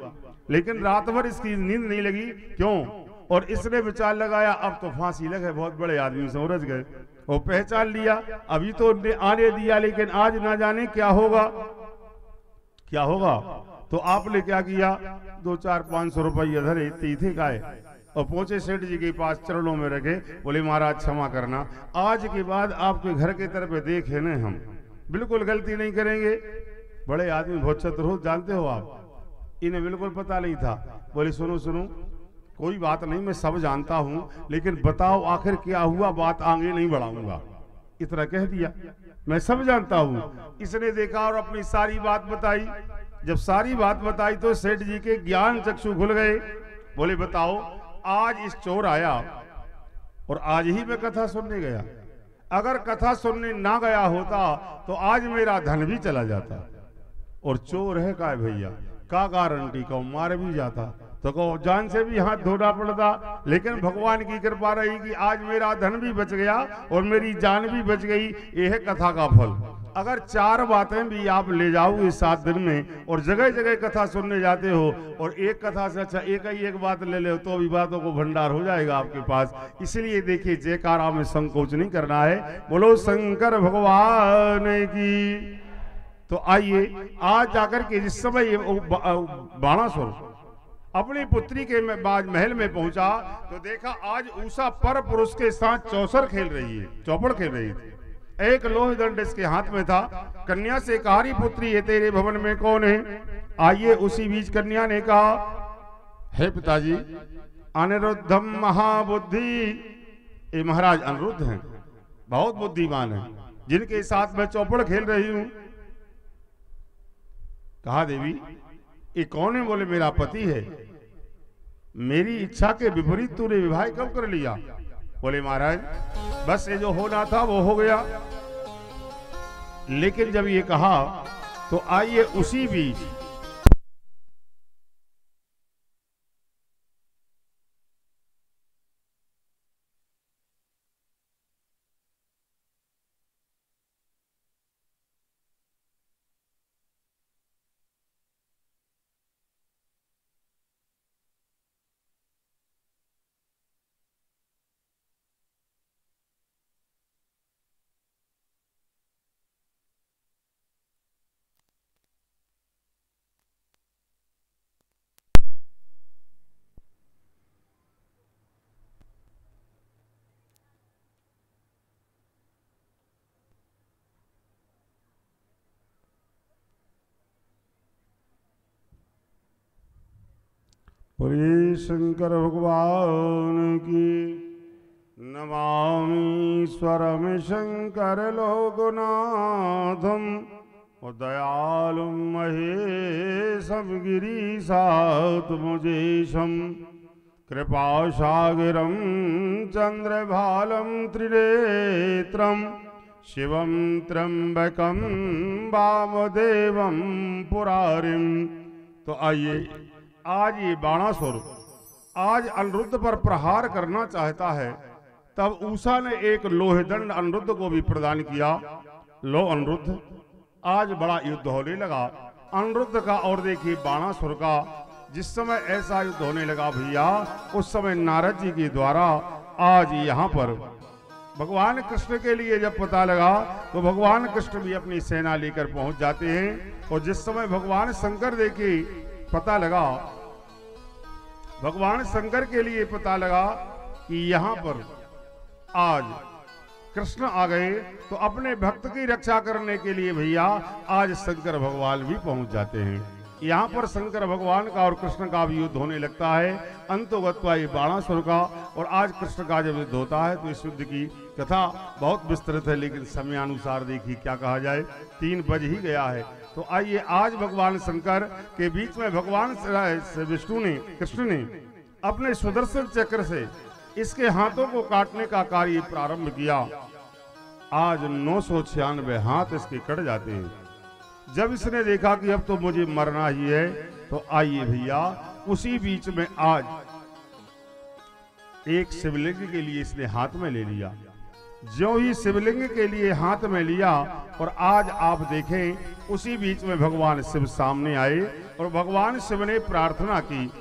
लेकिन रात भर इसकी नींद नहीं लगी। क्यों? और इसने विचार लगाया, अब तो फांसी लगे, बहुत बड़े आदमी से उलझ गए। और पहचान लिया, अभी तो उन्हें आने दिया, लेकिन आज ना जाने क्या होगा, क्या होगा। तो आपने क्या किया, 200-500 रुपये धरे तीथे गाए और पहुंचे सेठ जी के पास, चरणों में रखे। बोले महाराज क्षमा करना, आज के बाद आपके घर के तरफ देखे न, हम बिल्कुल गलती नहीं करेंगे। बड़े आदमी बहुत चतुर हो, जानते हो आप। इन्हें बिल्कुल पता नहीं था। बोले सुनो सुनो, कोई बात नहीं, मैं सब जानता हूं, लेकिन बताओ आखिर क्या हुआ, बात आगे नहीं बढ़ाऊंगा। इतना कह दिया, मैं सब जानता हूं। इसने देखा और अपनी सारी बात बताई। जब सारी बात बताई तो सेठ जी के ज्ञान चक्षु खुल गए। बोले बताओ, आज इस चोर आया और आज ही मैं कथा सुनने गया। अगर कथा सुनने ना गया होता तो आज मेरा धन भी चला जाता। और चोर है का भैया, का गारंटी को मार भी जाता, तो को जान से भी हाथ धोना पड़ता। लेकिन भगवान की कृपा रही कि आज मेरा धन भी बच गया और मेरी जान भी बच गई। यह है कथा का फल। अगर 4 बातें भी आप ले जाओगे 7 दिन में और जगह जगह कथा सुनने जाते हो और एक कथा से अच्छा एक बात ले ले तो भी बातों को भंडार हो जाएगा आपके पास। इसलिए देखिए जयकारा में संकोच नहीं करना है। बोलो शंकर भगवान की। तो आइए आज जाकर के जिस समय बाणासुर अपनी पुत्री के महल में पहुंचा तो देखा आज उषा पर पुरुष के साथ चौपड़ खेल रही थी। एक लोह दंड इसके हाथ में था। कन्या से कहा पुत्री ये तेरे भवन में कौन है? आइए उसी बीच कन्या ने कहा हे पिताजी अनिरुद्धम महाबुद्धि, ये महाराज अनिरुद्ध हैं, बहुत बुद्धिमान हैं, जिनके साथ मैं चौपड़ खेल रही हूं। कहा देवी ये कौन है? बोले मेरा पति है। मेरी इच्छा के विपरीत तूने विवाह कब कर लिया? बोले महाराज बस ये जो होना था वो हो गया। लेकिन जब ये कहा तो आइए उसी बीच बोले शंकर भगवान की। नमामि स्वरम शंकर लोकनाथम दयालुम महेशम गिरीशात्मजेशम कृपासागरम चंद्रभालम त्रिनेत्रम शिवम त्र्यंबकम वामदेवम पुरारिम। तो आइए आज ये बाणासुर आज अनिरुद्ध पर प्रहार करना चाहता है। तब उषा ने एक लोहदंड अनिरुद्ध को भी प्रदान किया। लो अनिरुद्ध आज बड़ा युद्ध होने लगा अनिरुद्ध का और देखिए बाणासुर का। जिस समय ऐसा युद्ध होने लगा भैया उस समय नारद जी के द्वारा आज यहाँ पर भगवान कृष्ण के लिए जब पता लगा तो भगवान कृष्ण भी अपनी सेना लेकर पहुंच जाते हैं। और जिस समय भगवान शंकर देखिए पता लगा, भगवान शंकर के लिए पता लगा कि यहाँ पर आज कृष्ण आ गए तो अपने भक्त की रक्षा करने के लिए भैया आज शंकर भगवान भी पहुंच जाते हैं। यहाँ पर शंकर भगवान का और कृष्ण का भी युद्ध होने लगता है। अंतोगत्वा ये बाणासुर का और आज कृष्ण का जब युद्ध होता है तो इस युद्ध की कथा बहुत विस्तृत है, लेकिन समयानुसार देखिए क्या कहा जाए, 3 बज ही गया है। तो आइए आज भगवान शंकर के बीच में भगवान विष्णु ने कृष्ण ने अपने सुदर्शन चक्र से इसके हाथों को काटने का कार्य प्रारंभ किया। आज 996 हाथ इसके कट जाते हैं। जब इसने देखा कि अब तो मुझे मरना ही है तो आइए भैया उसी बीच में आज एक शिवलिंग के लिए इसने हाथ में ले लिया। जो ही शिवलिंग के लिए हाथ में लिया और आज आप देखें उसी बीच में भगवान शिव सामने आए और भगवान शिव ने प्रार्थना की,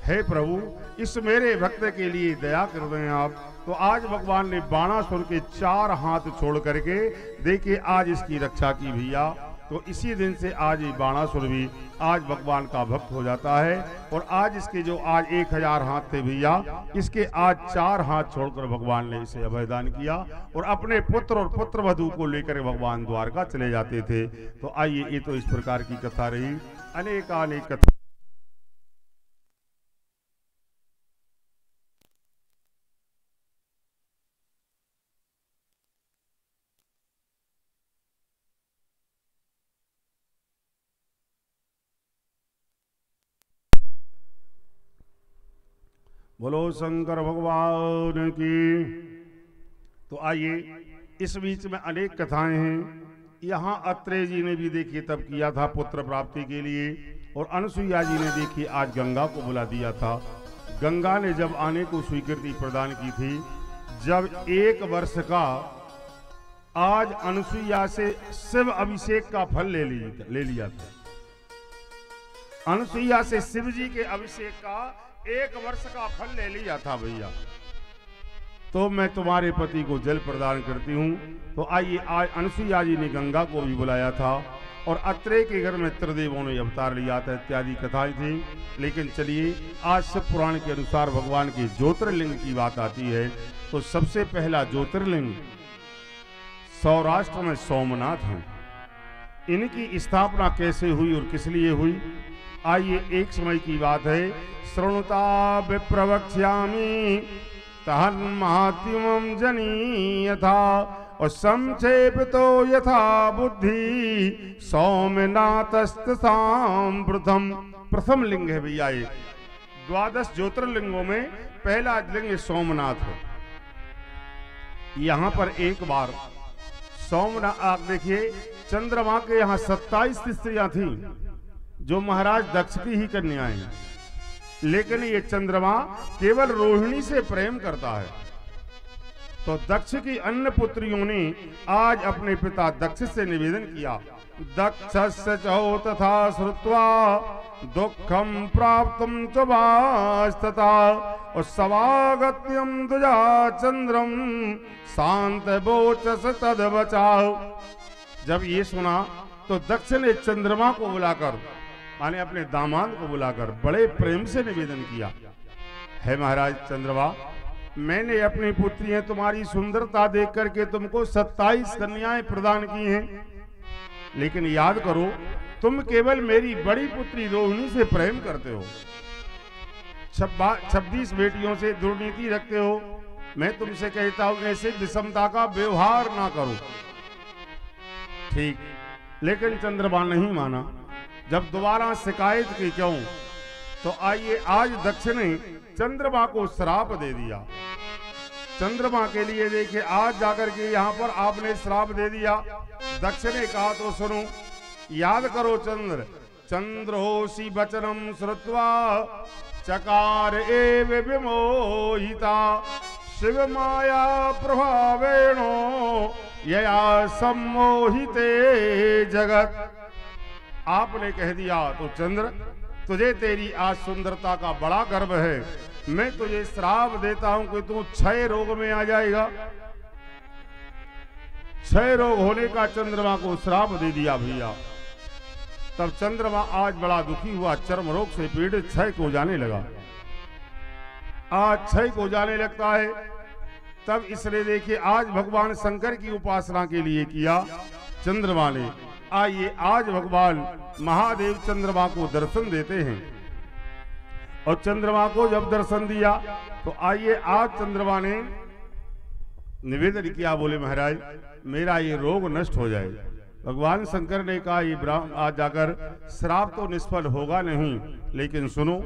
हे प्रभु इस मेरे भक्त के लिए दया कर दें आप। तो आज भगवान ने बाणासुर के 4 हाथ छोड़ करके देखिए आज इसकी रक्षा की भैया। तो इसी दिन से आज ये बाणासुर भी आज भगवान का भक्त हो जाता है। और आज इसके जो आज 1000 हाथ थे भैया, इसके आज 4 हाथ छोड़कर भगवान ने इसे अभयदान किया और अपने पुत्र और पुत्रवधू को लेकर भगवान द्वारका चले जाते थे। तो आइए ये तो इस प्रकार की कथा रही, अनेकानेक कथा। बोलो शंकर भगवान की। तो आइए इस बीच में अनेक कथाएं हैं। यहाँ अत्रेय जी ने भी देखिए तब किया था पुत्र प्राप्ति के लिए, और अनसुईया जी ने देखिए आज गंगा को बुला दिया था। गंगा ने जब आने को स्वीकृति प्रदान की थी, जब 1 वर्ष का आज अनुसुईया से शिव अभिषेक का फल ले लिया था। अनुसुईया से शिव जी के अभिषेक का 1 वर्ष का फल ले लिया था भैया। तो मैं तुम्हारे पति को जल प्रदान करती हूँ। तो आइए, आज अनुसुईया जी ने गंगा को भी बुलाया था और अत्रेय के घर में त्रिदेवों ने अवतार लिया था, इत्यादि कथाएं थी। लेकिन चलिए, आज शिव पुराण के अनुसार भगवान के ज्योतिर्लिंग की बात आती है। तो सबसे पहला ज्योतिर्लिंग सौराष्ट्र में सोमनाथ है। इनकी स्थापना कैसे हुई और किस लिए हुई, आइए, एक समय की बात है। श्रृणुता विप्रवक्ष्यामि तहन महात्म्यम जनीयथा और संक्षेपितो यथा बुद्धि सौम्यनाथस्ताम प्रथम लिंग है भैया। ये 12 ज्योतिर्लिंगों में पहला लिंग सोमनाथ है। यहाँ पर एक बार सोमनाथ, आप देखिए, चंद्रमा के यहाँ 27 स्त्रियां थीं जो महाराज दक्ष की ही कन्याएं, लेकिन ये चंद्रमा केवल रोहिणी से प्रेम करता है। तो दक्ष की अन्य पुत्रियों ने आज अपने पिता दक्ष से निवेदन किया, दक्षस्य चौ तथा श्रुत्वा दुखम प्राप्तम च वास्तता और सवागत्यम तुजा चंद्रम शांत बोचस तद बचाओ। जब ये सुना तो दक्ष ने चंद्रमा को बुलाकर, माने अपने दामाद को बुलाकर बड़े प्रेम से निवेदन किया, है महाराज चंद्रमा, मैंने अपनी पुत्रियां तुम्हारी सुंदरता देख करके तुमको 27 कन्याएं प्रदान की हैं, लेकिन याद करो तुम केवल मेरी बड़ी पुत्री रोहिणी से प्रेम करते हो, 26 बेटियों से दुर्नीति रखते हो। मैं तुमसे कहता हूं ऐसे विषमता का व्यवहार ना करो। ठीक, लेकिन चंद्रमा नहीं माना। जब दोबारा शिकायत की क्यों, तो आइए, आज दक्ष ने चंद्रमा को श्राप दे दिया। चंद्रमा के लिए देखिए, आज जाकर के यहाँ पर आपने श्राप दे दिया। दक्ष ने कहा तो सुनो, याद करो चंद्रोसी वचनम श्रुत्वा चकार एव विमोहिता शिव माया प्रभावेणो यया सम्मोहिते जगत। आपने कह दिया तो चंद्र, तुझे तेरी आज सुंदरता का बड़ा गर्व है, मैं तुझे श्राप देता हूं कि तू क्षय रोग में आ जाएगा। क्षय रोग होने का चंद्रमा को श्राप दे दिया भैया। तब चंद्रमा आज बड़ा दुखी हुआ, चर्म रोग से पीड़ित क्षय को जाने लगा। आज क्षय को जाने लगता है। तब इसने देखिए, आज भगवान शंकर की उपासना के लिए किया चंद्रमा ने। आइए, आज भगवान महादेव चंद्रमा को दर्शन देते हैं, और चंद्रमा को जब दर्शन दिया तो आइए, आज चंद्रमा ने निवेदन किया, बोले महाराज मेरा ये रोग नष्ट हो जाए। भगवान शंकर ने कहा, ये आज जाकर श्राप तो निष्फल होगा नहीं, लेकिन सुनो,